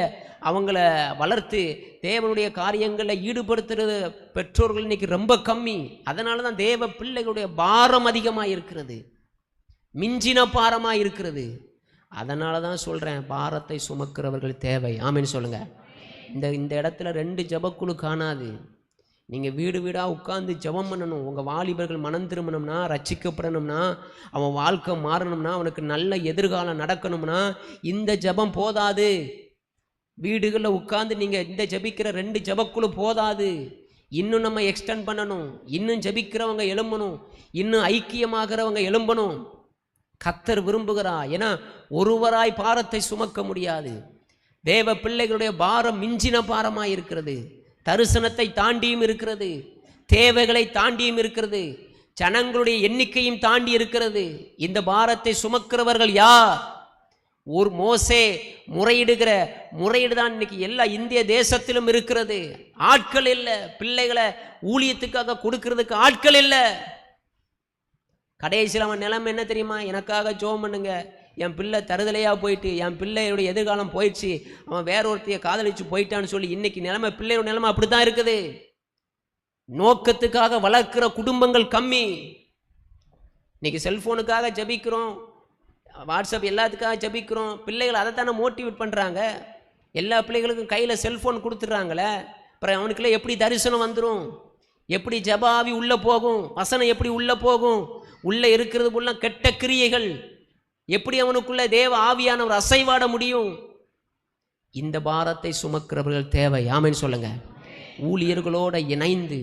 அவங்கள வளர்த்து தேவனுடைய காரியங்களில் ஈடுபடுத்துறது பெற்றோர்கள் இன்னைக்கு ரொம்ப கம்மி. அதனால தான் தேவ பிள்ளைகளுடைய பாரம் அதிகமாக இருக்கிறது, மிஞ்சின பாரமாக இருக்கிறது. அதனால தான் சொல்கிறேன், பாரத்தை சுமக்கிறவர்கள் தேவை. ஆமேன்னு சொல்லுங்கள். இந்த இடத்துல 2 ஜபக்குழு காணாது. நீங்கள் வீடு வீடாக உட்கார்ந்து ஜபம் பண்ணணும். உங்கள் வாலிபர்கள் மனம் திரும்பணும்னா, ரட்சிக்கப்படணும்னா, அவன் வாழ்க்கை மாறணும்னா, அவனுக்கு நல்ல எதிர்காலம் நடக்கணும்னா இந்த ஜபம் போதாது. வீடுகளில் உட்கார்ந்து நீங்கள் இந்த ஜபிக்கிற 2 ஜபக்குழு போதாது. இன்னும் நம்ம எக்ஸ்டெண்ட் பண்ணணும். இன்னும் ஜபிக்கிறவங்க எழும்பணும், இன்னும் ஐக்கியமாகிறவங்க எழும்பணும். கர்த்தர் விரும்புகிறா. ஏன்னா ஒருவராய் பாரத்தை சுமக்க முடியாது. தேவ பிள்ளைகளுடைய பாரம் மிஞ்சின பாரமாக இருக்கிறது. தரிசனத்தை தாண்டியும் இருக்கிறது, தேவைகளை தாண்டியும் இருக்கிறது, ஜனங்களுடைய எண்ணிக்கையும் தாண்டி இருக்கிறது. இந்த பாரத்தை சுமக்கிறவர்கள் யார்? ஒரு மோசே முறையிடுகிற முறையீடு தான் இன்னைக்கு எல்லா இந்திய தேசத்திலும் இருக்கிறது. ஆட்கள் இல்லை, பிள்ளைகளை ஊழியத்துக்காக கொடுக்கறதுக்கு ஆட்கள் இல்லை. கடைசியில் அவன் நிலைமை என்ன தெரியுமா? எனக்காக ஜெபம் பண்ணுங்க, என் பிள்ளை தருதலையாக போயிட்டு, என் பிள்ளையுடைய எதிர்காலம் போயிடுச்சு, அவன் வேற ஒருத்தைய காதலிச்சு போயிட்டான்னு சொல்லி இன்னைக்கு நிலைமை, பிள்ளையோட நிலைமை அப்படி தான் இருக்குது. நோக்கத்துக்காக வளர்க்கிற குடும்பங்கள் கம்மி. இன்னைக்கு செல்ஃபோனுக்காக ஜபிக்கிறோம், வாட்ஸ்அப் எல்லாத்துக்காக ஜபிக்கிறோம். பிள்ளைகள் அதை தானே மோட்டிவேட் பண்ணுறாங்க. எல்லா பிள்ளைகளுக்கும் கையில் செல்ஃபோன் கொடுத்துட்றாங்களே, அப்புறம் அவனுக்குள்ளே எப்படி தரிசனம் வந்துடும்? எப்படி ஜபாவி உள்ளே போகும்? வசனம் எப்படி உள்ளே போகும்? உள்ளே இருக்கிறது போல கெட்ட கிரியைகள் எப்படி அவனுக்குள்ள தேவ ஆவியானவர் அசைவாட முடியும்? இந்த பாரத்தை சுமக்கிறவர்கள் தேவை. ஆமென் சொல்லுங்க. ஊழியர்களோடு இணைந்து,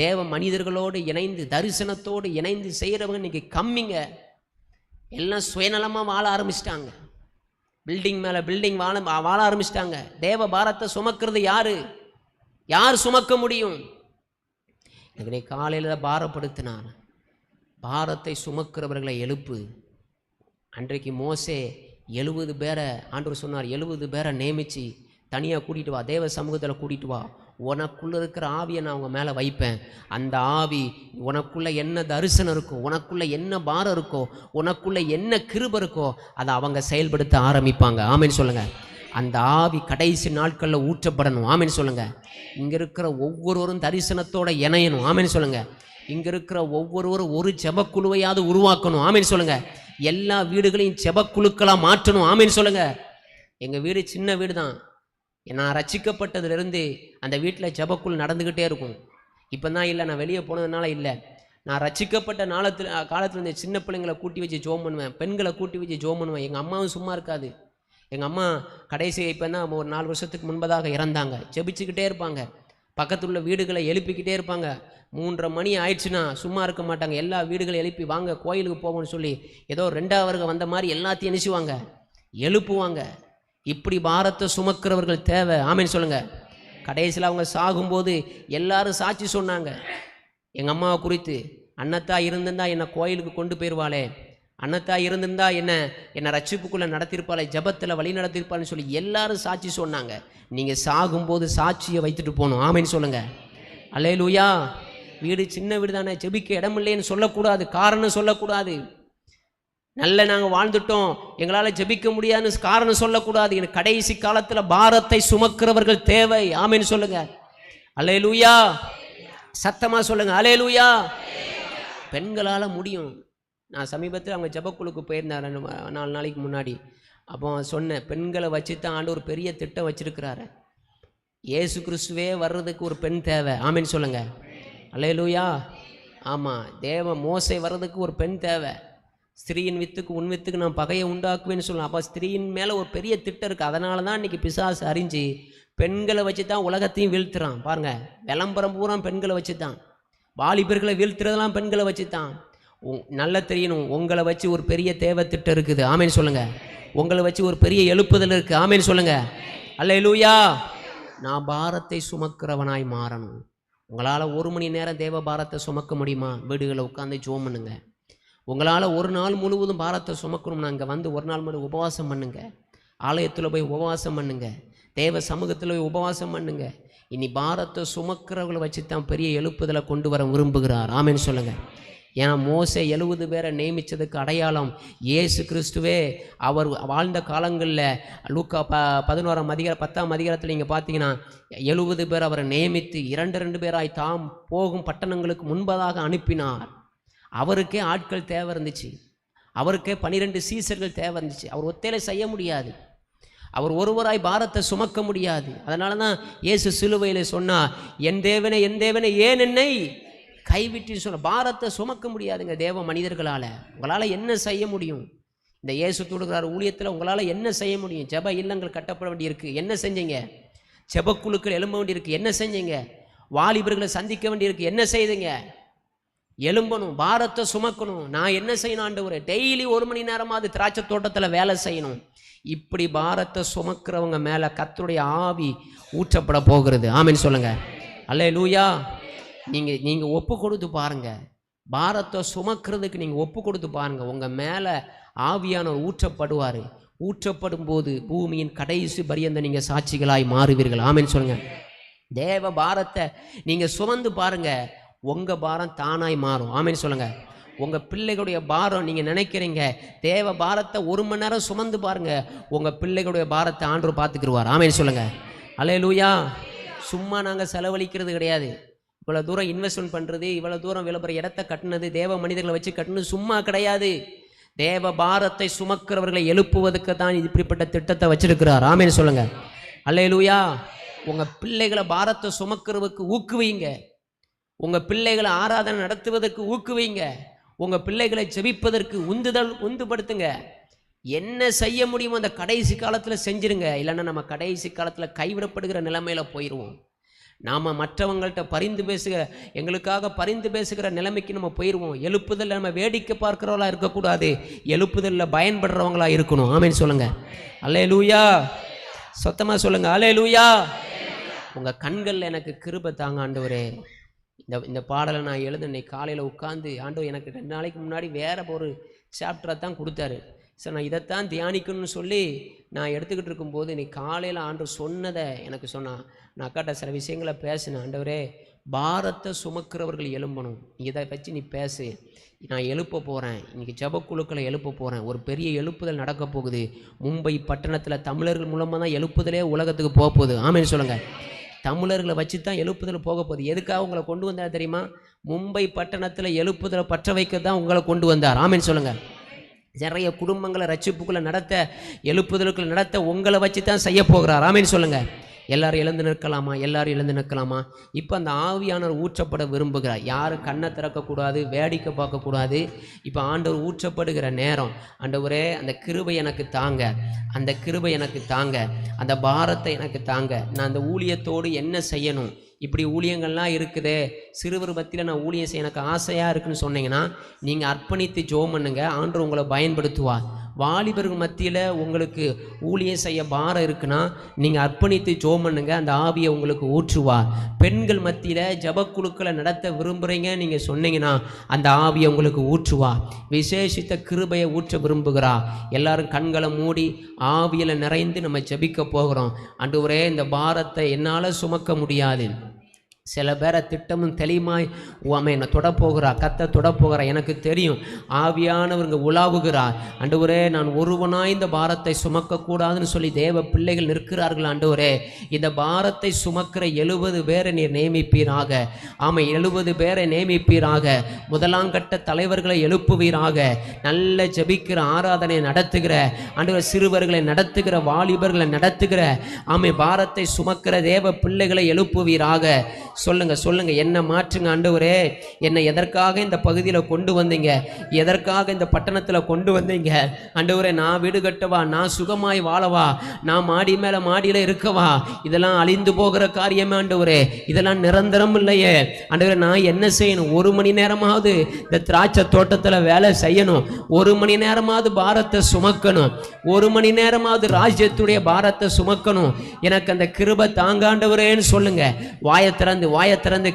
தேவ மனிதர்களோடு இணைந்து, தரிசனத்தோடு இணைந்து செய்கிறவங்க இன்னைக்கு கம்மிங்க. எல்லாம் சுயநலமாக வாழ ஆரம்பிச்சிட்டாங்க. பில்டிங் மேலே பில்டிங் வாழ ஆரம்பிச்சிட்டாங்க. தேவ பாரத்தை சுமக்கிறது யார் சுமக்க முடியும்? எனக்கு காலையில் பாரப்படுத்தினார். பாரத்தை சுமக்கிறவர்களை எழுப்பு. அன்றைக்கு மோசே 70 பேரை ஆண்டவர் சொன்னார், 70 பேரை நியமித்து தனியாக கூட்டிகிட்டு வா, தேவ சமூகத்தில் கூட்டிகிட்டு வா, உனக்குள்ளே இருக்கிற ஆவியை நான் அவங்க மேலே வைப்பேன். அந்த ஆவி உனக்குள்ளே என்ன தரிசனம் இருக்கோ, உனக்குள்ளே என்ன பாரம் இருக்கோ, உனக்குள்ளே என்ன கிருபை இருக்கோ அதை அவங்க செயல்படுத்த ஆரம்பிப்பாங்க. ஆமென் சொல்லுங்கள். அந்த ஆவி கடைசி நாட்களில் ஊற்றப்படணும். ஆமென் சொல்லுங்கள். இங்கே இருக்கிற ஒவ்வொருவரும் தரிசனத்தோடு இணையணும். ஆமென் சொல்லுங்கள். இங்கே இருக்கிற ஒவ்வொருவரும் ஒரு ஜெபக்குழுவையாவது உருவாக்கணும். ஆமென் சொல்லுங்கள். எல்லா வீடுகளையும் ஜெபக்குழுக்களாக மாற்றணும். ஆமென் சொல்லுங்கள். எங்கள் வீடு சின்ன வீடு தான். நான் ரட்சிக்கப்பட்டதுலேருந்து அந்த வீட்டில் ஜெபக்குழு நடந்துக்கிட்டே இருக்கும். இப்போ தான் இல்லை, நான் வெளியே போனதுனால இல்லை. நான் ரட்சிக்கப்பட்ட காலத்தில் இந்த சின்ன பிள்ளைங்களை கூட்டி வச்சு ஜோம் பண்ணுவேன், பெண்களை கூட்டி வச்சு ஜோம் பண்ணுவேன். எங்கள் அம்மாவும் சும்மா இருக்காது. எங்கள் அம்மா கடைசி இப்போ தான் ஒரு 4 வருஷத்துக்கு முன்பதாக இறந்தாங்க. ஜெபிச்சுக்கிட்டே இருப்பாங்க, பக்கத்தில் உள்ள வீடுகளை எழுப்பிக்கிட்டே இருப்பாங்க. 3:30 மணி ஆயிடுச்சுன்னா சும்மா இருக்க மாட்டாங்க. எல்லா வீடுகளை எழுப்பி வாங்க கோயிலுக்கு போகணும்னு சொல்லி ஏதோ 2வது வந்த மாதிரி எல்லாத்தையும் நினைச்சுவாங்க, எழுப்புவாங்க. இப்படி பாரத்தை சுமக்கிறவர்கள் தேவை. ஆமென் சொல்லுங்க. கடைசியில் அவங்க சாகும்போது எல்லாரும் சாட்சி சொன்னாங்க எங்கள் அம்மாவை குறித்து. அன்னத்தா இருந்திருந்தா என்னை கோயிலுக்கு கொண்டு போயிடுவாளே, அன்னத்தாய் இருந்திருந்தா என்னை ரட்சிப்புக்குள்ளே நடத்திருப்பாளே, ஜபத்தில் வழி நடத்திருப்பாள்னு சொல்லி எல்லாரும் சாட்சி சொன்னாங்க. நீங்கள் சாகும்போது சாட்சியை வைத்துட்டு போகணும். ஆமேன்னு சொல்லுங்கள். அல்லேலூயா. வீடு சின்ன வீடு தானே, ஜெபிக்க இடம் இல்லைன்னு சொல்லக்கூடாது, காரணம் சொல்லக்கூடாது. நல்ல நாங்கள் வாழ்ந்துட்டோம், எங்களால் ஜெபிக்க முடியாதுன்னு காரணம் சொல்லக்கூடாது. எனக்கு கடைசி காலத்தில் பாரத்தை சுமக்கிறவர்கள் தேவை. ஆமேன்னு சொல்லுங்க. அல்லேலூயா. சத்தமாக சொல்லுங்க. அல்லேலூயா. பெண்களால் முடியும். நான் சமீபத்தில் அவங்க ஜெபக்குழுக்கு போயிருந்தேன் 4 நாளைக்கு முன்னாடி. அப்போ சொன்னேன், பெண்களை வச்சு தான் ஆண்டவர் பெரிய திட்டம் வச்சிருக்கிறாரு. இயேசு கிறிஸ்துவே வர்றதுக்கு ஒரு பெண் தேவை. ஆமேன்னு சொல்லுங்க. அல்லேலூயா. ஆமாம், மோசே வர்றதுக்கு ஒரு பெண் தேவை. ஸ்திரீயின் வித்துக்கு உன் வித்துக்கு நான் பகையை உண்டாக்குவேன்னு சொல்லலாம். அப்போ ஸ்திரீயின் மேலே ஒரு பெரிய திட்டம் இருக்குது. அதனால தான் இன்றைக்கி பிசாசு அறிஞ்சு பெண்களை வச்சு தான் உலகத்தையும் வீழ்த்துறான். பாருங்கள், விளம்பரம் பூரா பெண்களை வச்சு தான், வாலிபர்களை வீழ்த்துறதெல்லாம் பெண்களை வச்சு தான். நல்லா தெரியணும், உங்களை வச்சு ஒரு பெரிய தேவை திட்டம் இருக்குது. ஆமேன்னு சொல்லுங்கள். உங்களை வச்சு ஒரு பெரிய எழுப்புதல் இருக்குது. ஆமேன்னு சொல்லுங்கள். அல்லேலூயா. நான் பாரத்தை சுமக்கிறவனாய் மாறணும். உங்களால் 1 மணி நேரம் தேவ பாரத்தை சுமக்க முடியுமா? வீடுகளை உட்காந்து ஜோம் பண்ணுங்க. உங்களால் ஒரு நாள் முழுவதும் பாரத்தை சுமக்கணும்னா அங்கே வந்து ஒரு நாள் மட்டும் உபவாசம் பண்ணுங்க. ஆலயத்தில் போய் உபவாசம் பண்ணுங்க. தேவ சமூகத்தில் போய் உபவாசம் பண்ணுங்க. இனி பாரத்தை சுமக்கிறவங்களை வச்சு தான் பெரிய எழுப்புதலை கொண்டு வர விரும்புகிறார். ஆமேன்னு சொல்லுங்க. ஏன்னா மோசே 70 பேரை நியமித்ததுக்கு அடையாளம் இயேசு கிறிஸ்துவே. அவர் வாழ்ந்த காலங்களில் லூக்கா 11ஆம் அதிகாரம் 10ஆம் அதிகாரத்தில் நீங்கள் பார்த்தீங்கன்னா 70 பேர் அவரை நியமித்து 2 பேராய் தாம் போகும் பட்டணங்களுக்கு முன்பதாக அனுப்பினார். அவருக்கே ஆட்கள் தேவை இருந்துச்சு. அவருக்கே 12 சீசர்கள் தேவை இருந்துச்சு. அவர் ஒத்தையில செய்ய முடியாது. அவர் ஒருவராய் பாரத்தை சுமக்க முடியாது. அதனால தான் இயேசு சிலுவையில் சொன்னார், என் தேவனே என் தேவனே ஏன் என்னை கைவிட்டு சொன்ன. பாரத்தை சுமக்க முடியாதுங்க தேவ மனிதர்களால். உங்களால் என்ன செய்ய முடியும்? இந்த இயேசு தொடுகிறார் ஊழியத்தில் உங்களால் என்ன செய்ய முடியும்? ஜெப இல்லங்கள் கட்டப்பட வேண்டியிருக்கு, என்ன செஞ்சீங்க? ஜெபக்குழுக்கள் எழும்ப வேண்டியிருக்கு, என்ன செஞ்சீங்க? வாலிபர்களை சந்திக்க வேண்டியிருக்கு, என்ன செய்தீங்க? எழும்பணும், பாரத்தை சுமக்கணும். நான் என்ன செய்யணும் ஆண்டவரே? டெய்லி 1 மணி நேரமாவது திராட்சை தோட்டத்தில் வேலை செய்யணும். இப்படி பாரத்தை சுமக்கிறவங்க மேலே கர்த்தருடைய ஆவி ஊற்றப்பட போகிறது. ஆமேன்னு சொல்லுங்க. அல்லேலூயா. நீங்கள் ஒப்பு கொடுத்து பாருங்க. பாரத்தை சுமக்கிறதுக்கு நீங்கள் ஒப்பு கொடுத்து பாருங்க. உங்கள் மேலே ஆவியானவர் ஊற்றப்படுவார். ஊற்றப்படும் போது பூமியின் கடைசி பரியந்த நீங்கள் சாட்சிகளாய் மாறுவீர்கள். ஆமேன்னு சொல்லுங்க. தேவ பாரத்தை நீங்கள் சுமந்து பாருங்க, உங்கள் பாரம் தானாய் மாறும். ஆமேன்னு சொல்லுங்க. உங்கள் பிள்ளைகளுடைய பாரம் நீங்கள் நினைக்கிறீங்க, தேவ பாரத்தை 1 மணி நேரம் சுமந்து பாருங்க, உங்கள் பிள்ளைகளுடைய பாரத்தை ஆண்டவர் பார்த்துக்கிடுவார். ஆமேன்னு சொல்லுங்க. அல்லேலூயா. சும்மா நாங்கள் செலவழிக்கிறது கிடையாது. இவ்வளோ தூரம் இன்வெஸ்ட்மெண்ட் பண்ணுறது, இவ்வளோ தூரம் விளம்பர இடத்தை கட்டினது, தேவ மனிதர்களை வச்சு கட்டினது சும்மா கிடையாது. தேவ பாரத்தை சுமக்கிறவர்களை எழுப்புவதற்கு தான் இப்படிப்பட்ட திட்டத்தை வச்சிருக்கிறார். ஆமேன்னு சொல்லுங்க. அல்லேலூயா. உங்கள் பிள்ளைகளை பாரத்தை சுமக்கிறதுக்கு ஊக்குவீங்க. உங்கள் பிள்ளைகளை ஆராதனை நடத்துவதற்கு ஊக்குவீங்க. உங்கள் பிள்ளைகளை ஜெபிப்பதற்கு உந்துபடுத்துங்க. என்ன செய்ய முடியுமோ அந்த கடைசி காலத்தில் செஞ்சிருங்க. இல்லைன்னா நம்ம கடைசி காலத்தில் கைவிடப்படுகிற நிலைமையில் போயிடுவோம். நாம் மற்றவங்கள்ட்ட எங்களுக்காக பரிந்து பேசுகிற நிலைமைக்கு நம்ம போயிடுவோம். எழுப்புதல் நம்ம வேடிக்கை பார்க்குறவங்களா இருக்கக்கூடாது, எழுப்புதலில் பயன்படுறவங்களா இருக்கணும். ஆமேன்னு சொல்லுங்கள். அல்லேலூயா. சொத்தமாக சொல்லுங்கள். அல்லேலூயா. உங்கள் கண்களில் எனக்கு கிருபை தாங்க ஆண்டவரே. இந்த பாடலை நான் இன்னைக்கு காலையில் உட்காந்து ஆண்டவர் எனக்கு 2 நாளைக்கு முன்னாடி வேற ஒரு சாப்டரை தான் கொடுத்தாரு. சார் நான் இதைத்தான் தியானிக்கணும்னு சொல்லி நான் எடுத்துக்கிட்டு இருக்கும்போது இன்னைக்கு காலையில் ஆண்டவர் சொன்னதை எனக்கு சொன்னான். நான் அக்காட்ட சில விஷயங்களை பேசினேன். ஆண்டவரே, பாரத்தை சுமக்கிறவர்கள் எழும்பணும், இதை வச்சு நீ பேசு. நான் எழுப்ப போகிறேன், இன்றைக்கி ஜெபக்குழுக்களை எழுப்ப போகிறேன். ஒரு பெரிய எழுப்புதல் நடக்க போகுது. மும்பை பட்டணத்தில் தமிழர்கள் மூலமாக தான் எழுப்புதலே உலகத்துக்கு போக போகுது. ஆமேன்னு சொல்லுங்கள். தமிழர்களை வச்சு தான் எழுப்புதல் போக போகுது. எதுக்காக உங்களை கொண்டு வந்தார் தெரியுமா? மும்பை பட்டணத்தில் எழுப்புதலை பற்ற வைக்க தான் உங்களை கொண்டு வந்தார். ஆமேன்னு சொல்லுங்கள். நிறைய குடும்பங்களை ரட்சிப்புக்குள்ளே நடத்த, எழுப்புதலுக்குள்ள நடத்த உங்களை வச்சு தான் செய்ய போகிறார். ஆமேன்னு சொல்லுங்கள். எல்லாரும் எழுந்து நிற்கலாமா? எல்லாரும் எழுந்து நிற்கலாமா? இப்போ அந்த ஆவியானவர் ஊற்றப்பட விரும்புகிறார். யாரும் கண்ணை திறக்கக்கூடாது, வேடிக்கை பார்க்கக்கூடாது. இப்போ ஆண்டவர் ஊற்றப்படுகிற நேரம். ஆண்டவரே, அந்த கிருபை எனக்கு தாங்க, அந்த கிருபை எனக்கு தாங்க, அந்த பாரத்தை எனக்கு தாங்க. நான் அந்த ஊழியத்தோடு என்ன செய்யணும், இப்படி ஊழியங்கள்லாம் இருக்குது, சிறுவர் மத்தியில் நான் ஊழியம் செய்ய எனக்கு ஆசையாக இருக்குன்னு சொன்னீங்கன்னா நீங்கள் அர்ப்பணித்து ஜெபம் பண்ணுங்க, ஆண்டவர் உங்களை பயன்படுத்துவார். வாலிபர்கள் மத்தியில் உங்களுக்கு ஊழியம் செய்ய பாரம் இருக்குன்னா நீங்கள் அர்ப்பணித்து ஜெபம் பண்ணுங்க, அந்த ஆவியை உங்களுக்கு ஊற்றுவார். பெண்கள் மத்தியில் ஜபக்குழுக்களை நடத்த விரும்புகிறீங்க நீங்கள் சொன்னீங்கன்னா அந்த ஆவியை உங்களுக்கு ஊற்றுவார். விசேஷித்த கிருபையை ஊற்ற விரும்புகிறார். எல்லாரும் கண்களை மூடி ஆவியில் நிறைந்து நம்ம ஜெபிக்க போகிறோம். ஆண்டவரே, இந்த பாரத்தை என்னால் சுமக்க முடியாது. சில பேரை திட்டமும் தெளிவாய் என்னை தொடப்போகிறா, கத்த தொடப்போகிறா, எனக்கு தெரியும். ஆவியானவருங்க உலாவுகிறார். ஆண்டவரே, நான் ஒருவனாய் இந்த பாரத்தை சுமக்கக்கூடாதுன்னு சொல்லி தேவ பிள்ளைகள் நிற்கிறார்கள். ஆண்டவரே, இந்த பாரத்தை சுமக்கிற 70 பேரை நீர் நியமிப்பீராக. ஆமாம், 70 பேரை நியமிப்பீராக. முதலாங்கட்ட தலைவர்களை எழுப்புவீராக. நல்ல ஜெபிக்கிற ஆராதனை நடத்துகிற ஆண்டவர், சிறுவர்களை நடத்துகிற, வாலிபர்களை நடத்துகிற, பாரத்தை சுமக்கிற தேவ பிள்ளைகளை எழுப்புவீராக. சொல்லுங்க, என்ன மாற்றுங்க ஆண்டவரே. என்னை எதற்காக இந்த பகுதியில் கொண்டு வந்தீங்க, எதற்காக இந்த பட்டணத்தில் கொண்டு வந்தீங்க ஆண்டவரே? நான் வீடு கட்டவா, நான் சுகமாய் வாழவா, நான் மாடி மேலே மாடியில் இருக்கவா? இதெல்லாம் அழிந்து போகிற காரியமே ஆண்டவரே, இதெல்லாம் நிரந்தரம் இல்லையே ஆண்டவரே. நான் என்ன செய்யணும்? 1 மணி நேரமாவது இந்த திராட்சை தோட்டத்தில் வேலை செய்யணும், 1 மணி நேரமாவது பாரத்தை சுமக்கணும், 1 மணி நேரமாவது ராஜ்யத்துடைய பாரத்தை சுமக்கணும். எனக்கு அந்த கிருபை தாங்காண்டவரேன்னு சொல்லுங்க. வாயை திறந்து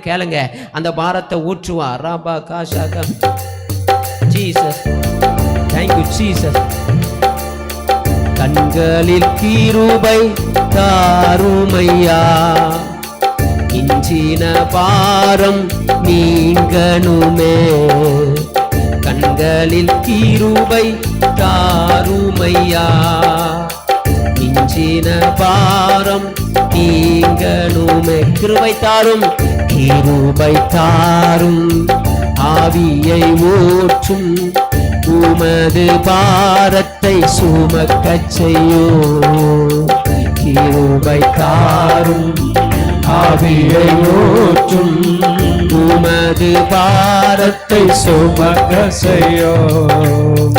கேளுங்க, அந்த பாரத்தை ஊற்றுவா. ராபா காஷாக ஜீசஸ், தேங்க் யூ ஜீசஸ். கண்களில் கிருபை தாருமையா, இஞ்சின பாரம் நீங்கணுமே. கண்களில் கிருபை தாருமையா, இஞ்சின பாரம் நீங்கணுமே. கிருபை தாரும், கிருபை தாரும், ஆவியை ஊற்றும், உமது பாரத்தை சுமக்கச் செய்யும். கிருபை தாரும், ஆவியை ஊற்றும், உமது பாரத்தை சுமக்கச் செய்யும்.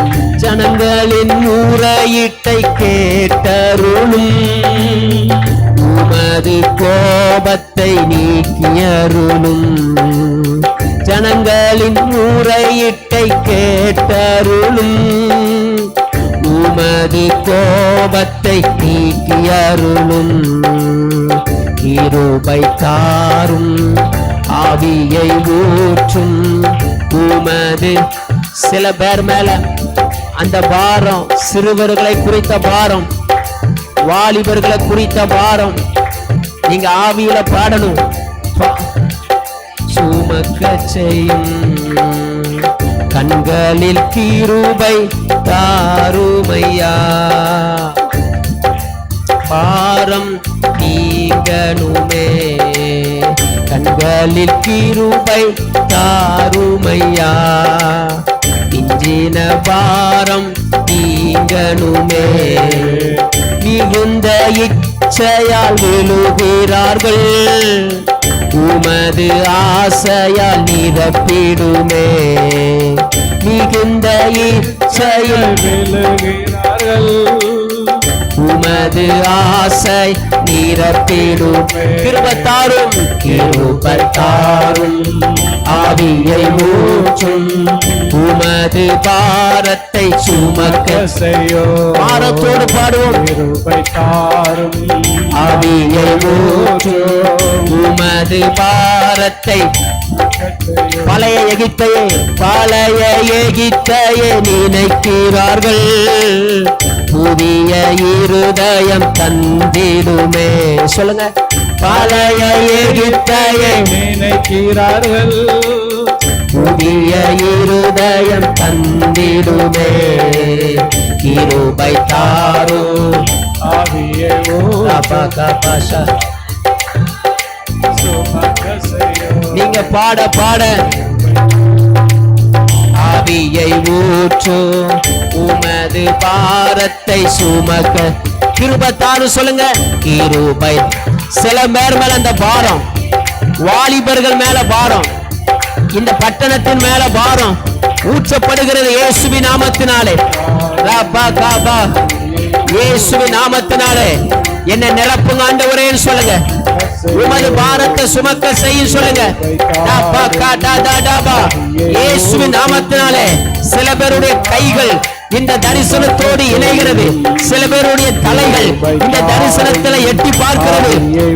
ஜனங்களின் முறையீட்டை கேட்டருளும், உமது கோபத்தை நீக்கியருளும். ஜனங்களின் முறையீட்டை கேட்டருளும், உமது கோபத்தை நீக்கியருளும். கிருபை தாரும், ஆவியை ஊற்றும், உமது. சில பேர் மேல அந்த பாரம், சிறுவர்களை குறித்த பாரம், வாலிபர்களை குறித்த பாரம், நீங்க ஆவியில பாடணும். சுமக்க செய்யும், கண்களில் கிருபை தாருமையா, பாரம் நீங்கணுமே. கண்களில் கிருபை தாருமையா, இஞ்சின பாரம் நீங்கணுமே. மிகுந்த இச்சையால் விழுகிறார்கள், உமது ஆசையால் நிரப்பிடுமே. மிகுந்த இச்சையால் விழுகிறார்கள், உமது ஆசை நிரப்பிடும். கிருபத்தாரும், கிருபத்தாரும், ஆவியை ஊற்றும், உமது பாரத்தை சுமக்க செய்யும். பாரத்தோடு பாடுவோம். கிருபைத்தாரும், ஆவியை ஊற்றும், உமது பாரத்தை. பழைய எகிப்தையே நினைக்கிறார்கள், புதிய இருதயம் தந்திடுமே. சொல்லுங்க. பழைய எகிப்தையே நினைக்கிறார்கள், புதிய இருதயம் தந்திடுமே. கிருபை தாரும், ஆவியை ஊற்றும், நீங்க பாட பாட ஆவியை ஊற்று, உமது பாரத்தை சுமக்க. கிருபை தாரும் சொல்லுங்க. கிருபை. சில பேர் மேல அந்த பாரம், வாலிபர்கள் மேல பாரம், இந்த பட்டணத்தின் மேல பாரம் ஊற்றப்படுகிறது இயேசுவின் நாமத்தினாலே. இயேசுவின் நாமத்தினாலே என்ன நிரப்புங்க ஆண்டவரேன்னு சொல்லுங்க. உமது பாரத்தை சுமக்க செய்யும் சொல்லுங்க. இயேசுவின் நாமத்தினாலே சில பேருடைய கைகள் இந்த தரிசனத்தோடு இணைகிறது. சில பேருடைய தலைகள் இந்த தரிசனத்துல எட்டி பார்க்கிறது.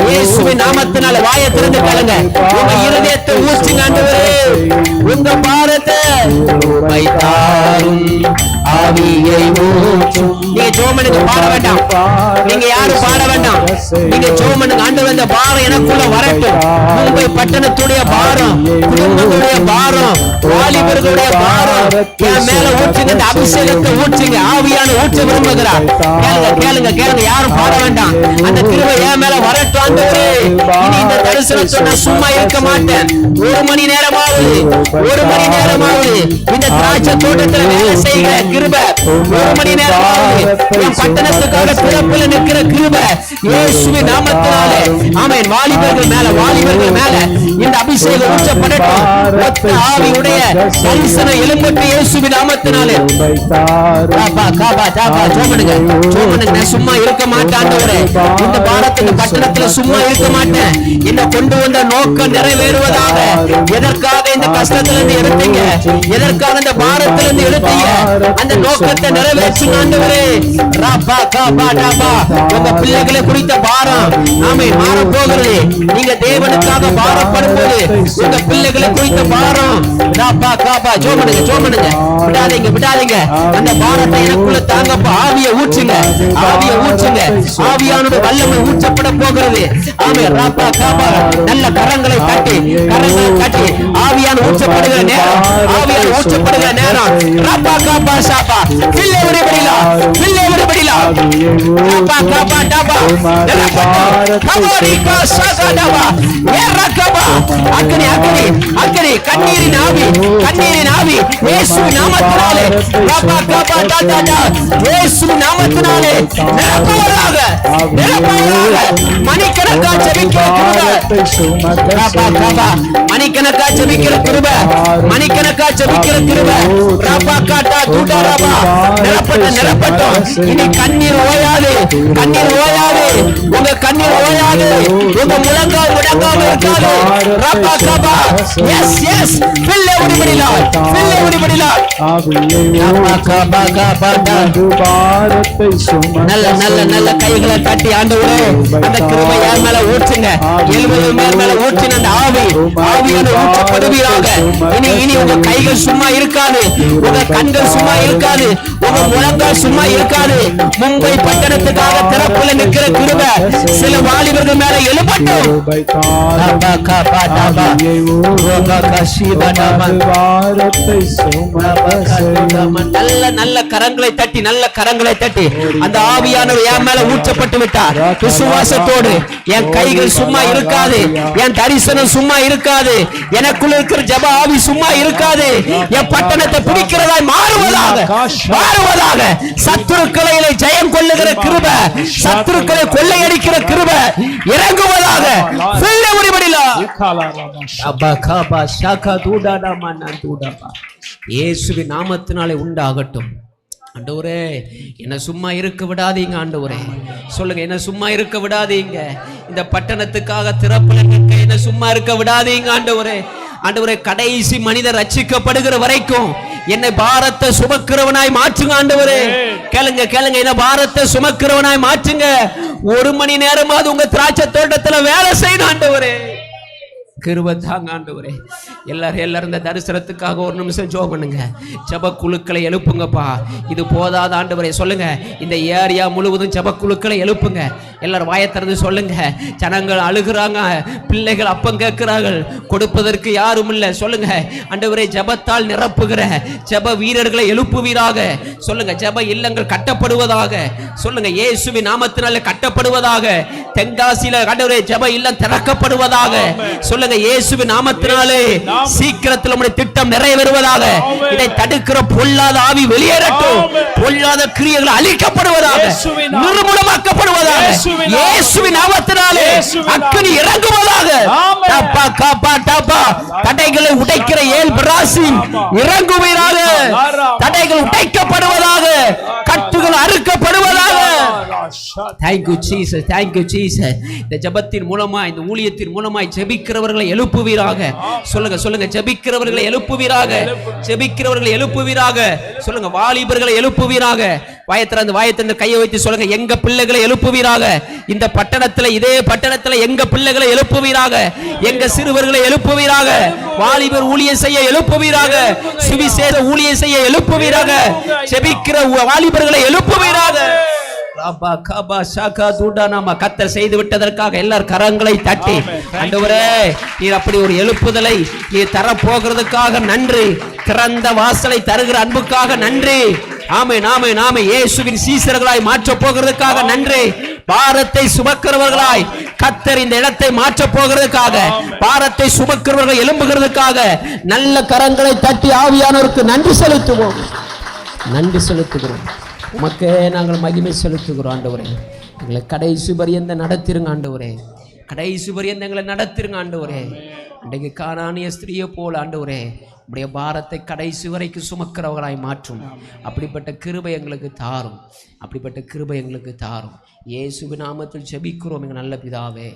இயேசுவின் நாமத்தினால வாயை திறந்து கேளுங்க. உங்க இருதயத்தை ஊற்றுங்க ஆண்டவரே. உங்க பாரத்தை வைத்தாரும் ஆவியை ஊற்றும். நீங்க ஜோமனுக்கு பாட வேண்டாம். நீங்க யாரும் பாட வேண்டாம். நீங்க ஜோமனுக்கு ஆண்டவர் இந்த பாரம் எனக்குள்ள வரட்டும். மும்பை பட்டணத்துடைய பாரம், குடும்பத்துடைய பாரம், வாலிபர்களுடைய பாரம் என் மேல ஊற்றுங்க. இந்த அபிஷேகத்தை ஊற்றுங்க. ஆவியான ஊற்ற விரும்புகிறார். கேளுங்க கேளுங்க கேளுங்க. யாரும் பாட வேண்டாம். அந்த கிருபை என் மேல வரட்டும் ஆண்டவரே. இனி இந்த தரிசனத்தை நான் சும்மா இருக்க மாட்டேன். ஒரு மணி நேரமாவது இந்த திராட்சை தோட்டத்தில் வேலை செய்கிற கிருபை, ஒரு மணி நேரமாவது என் பட்டணத்துக்காக திறப்புல நிற்கிற கிருபை இயேசுவின் நாமத்தினாலே ஆமென். வாலிபர்கள் மேல இந்த அபிஷேகம் ஊற்றப்படட்டும். ஒத்த ஆவியுடைய தரிசனம் எழும்பட்டு இயேசுவின் நாமத்தினாலே. நான் சும்மா இருக்க மாட்டேன் ஆண்டவரே. இந்த பாரத்துக்கு பட்டணத்துல சும்மா இருக்க மாட்டேன். என்ன கொண்டு வந்த நோக்கம் நிறைவேறுவதாக. எதற்காக இந்த கஷ்டத்துல இருந்து எடுத்தீங்க, எதற்காக இந்த பாரத்துல இருந்து எடுத்தீங்க, அந்த நோக்கத்தை நிறைவேற்றுங்க ஆண்டவரே. உங்க பிள்ளைகளை குறித்த பாரம் ஆமென் மாற போகிறது. நீங்க தேவனுக்காக பாரப்படும் போது உங்க பிள்ளைகளை குறித்த பாரம் ஜோமனுங்க விடாதீங்க. அந்த பாரத்தை எனக்குள்ள தாங்கப்பா. ஆவியை ஊற்றுங்க. ஆவியானுடைய வல்லமை ஊற்றப்பட போகிறது. ஆமென். நல்ல கரங்களை தட்டி ஆவியான ஊற்றப்படுகிற நேரம், பிள்ளை விடுபடிலா அக்கறை கண்ணீரின் ஆவி இயேசுவின் நாமத்தினாலே மணிக்கணக்கா ஜெபிக்கிற கிருபை நிரப்பட்டும். இனி கண்ணீர் ஓயாது. உங்க கண்ணீர் ஓயாது. உங்க முழங்கால் விடங்காம இருக்காது. பிள்ளை விடுபடிலா நல்ல கைகளை கட்டி ஆண்டவரே அந்த கிருபை யார் மேல ஊற்றுங்க. 70 மேல ஊற்றின அந்த ஆவியான ஊற்றப்படுவீராக. இனி உங்க கைகள் சும்மா இருக்காது. உங்க கண்கள் சும்மா இருக்காது. உங்க முழங்கால் சும்மா இருக்காது. மும்பை பட்டணத்துக்காக திறப்புல நிற்கிற கிருபை சில வாலிபர்கள் மேல எழுப்பட்டும். நல்ல கரங்களை தட்டி அந்த ஆவியானவர் என் மேல ஊற்றப்பட்டு விட்டார். விசுவாசத்தோடு என் கைகள் சும்மா இருக்காது. என் தரிசனம் சும்மா இருக்காது. எனக்குள்ள இருக்கிற ஜெப ஆவி சும்மா இருக்காது. என் பட்டணத்தை பிடிக்கிறதாய் மாறுவதாக. சத்துருக்களை ஜெயம் கொள்ளுகிற கிருபை, சத்துருக்களை கொள்ளையடிக்கிற கிருபை இறங்குவதாக. இயேசுவின் நாமத்தினாலே உண்டாகட்டும். ஆண்டவரே என்ன சும்மா இருக்க விடாதீங்க. ஆண்டவரே சொல்லுங்க, என்ன சும்மா இருக்க விடாதீங்க. இந்த பட்டணத்துக்காக திறப்புல என்ன சும்மா இருக்க விடாதீங்க. ஆண்டவரே கடைசி மனிதர் ரட்சிக்கப்படுகிற வரைக்கும் என்னை பாரத்தை சுமக்கிறவனாய் மாற்றுங்க. ஆண்டவரே கேளுங்க என்ன பாரத்தை சுமக்கிறவனாய் மாற்றுங்க. ஒரு மணி நேரமாவது உங்க திராட்சை தோட்டத்துல வேலை செய்யணும். ஆண்டவரே கிருபை தாங்க. ஆண்டவரே எல்லாரும் இந்த தரிசனத்துக்காக ஒரு நிமிஷம் ஜெபம் பண்ணுங்க. ஜெப குழுக்களை எழுப்புங்கப்பா. இது போதாத ஆண்டவரே சொல்லுங்க. இந்த ஏரியா முழுவதும் ஜெப குழுக்களை எழுப்புங்க. எல்லாரும் வாயை திறந்து சொல்லுங்க. ஜனங்கள் அழுகிறாங்க, பிள்ளைகள் அப்பம் கேட்கிறார்கள், கொடுப்பதற்கு யாரும் இல்லை. சொல்லுங்க ஆண்டவரே ஜெபத்தால் நிரப்புகிற ஜெப வீரர்களை எழுப்புவீராக. சொல்லுங்க ஜெப இல்லங்கள் கட்டப்படுவதாக. சொல்லுங்க இயேசுவின் நாமத்தினாலே கட்டப்படுவதாக. தென்காசியில ஆண்டவரே ஜெப இல்லம் திறக்கப்படுவதாக. சொல்லுங்க இயேசுவின் நாமத்தினாலே சீக்கிரத்தில் உம்முடைய திட்டம் நிறைவேறுவதாக. இதை தடுக்கிற பொல்லாத ஆவி வெளியேறட்டும். பொல்லாத கிரியைகள் அழிக்கப்படுவதாக, நிர்மூலமாக்கப்படுவதாக. இயேசுவின் நாமத்தினாலே அக்கினி இறங்குவதாக. தடைகளை உடைக்கிற ஏல் பிராசிம் இறங்குவீராக. தடைகள் உடைக்கப்படுவதாக. கட்டுகள் அறுக்கப்படுவதாக. Thank you Jesus, thank you Jesus. இந்த ஜெபத்தின் மூலமா, இந்த ஊழியத்தின் மூலமாய் ஜெபிக்கிறவர்களை எழுப்புவீராக. சொல்லுங்க சொல்லுங்க, ஜெபிக்கிறவர்களை எழுப்புவீராக, ஜெபிக்கிறவர்களை எழுப்புவீராக. சொல்லுங்க, வாலிபர்களை எழுப்புவீராக. வாயத்திறந்து கையை வைத்து சொல்லுங்க, எங்க பிள்ளைகளை எழுப்புவீராக. இந்த பட்டணத்துல, இதே பட்டணத்துல எங்க பிள்ளைகளை எழுப்புவீராக, எங்க சிறுவர்களை எழுப்புவீராக. வாலிபர் ஊழியம் செய்ய எழுப்புவீராக, சுவிசேஷ ஊழியம் செய்ய எழுப்புவீராக, ஜெபிக்கிற வாலிபர்களை எழுப்புவீராக. கர்த்தர் செய்து விட்டதற்காக எல்லார் கரங்களை தட்டி, ஆண்டவரே நீர் அப்படி ஒரு எழுப்புதலை நீர் தர போகிறதுக்காக நன்றி. திறந்த வாசலை தருகிற அன்புக்காக நன்றி. ஆமென் ஆமென் ஆமென். இயேசுவின் சீசர்களாய் மாற்ற போகிறதுக்காக நன்றி. பாரத்தை சுமக்கிறவர்களாய் கர்த்தர் இந்த இடத்தை மாற்ற போகிறதுக்காக, பாரத்தை சுமக்கிறவர்கள் எழும்புகிறதுக்காக நல்ல கரங்களை தட்டி ஆவியானவருக்கு நன்றி செலுத்துவோம். நன்றி செலுத்துகிறோம். உமக்கே நாங்கள் மகிமை செலுத்துகிறோம் ஆண்டவரே. எங்களை கடைசி பரியந்த நடத்திருங்க ஆண்டவரே, கடைசி பரியந்த எங்களை நடத்திருங்க ஆண்டவரே. அன்றைக்கு கானானிய ஸ்திரியை போல் ஆண்டவரே உடைய பாரத்தை கடைசி வரைக்கும் சுமக்கிறவர்களாய் மாற்றும். அப்படிப்பட்ட கிருபை எங்களுக்கு தாரும், அப்படிப்பட்ட கிருபை எங்களுக்கு தாரும். இயேசுவின் நாமத்தில் ஜெபிக்கிறோம் எங்கள் நல்ல பிதாவே.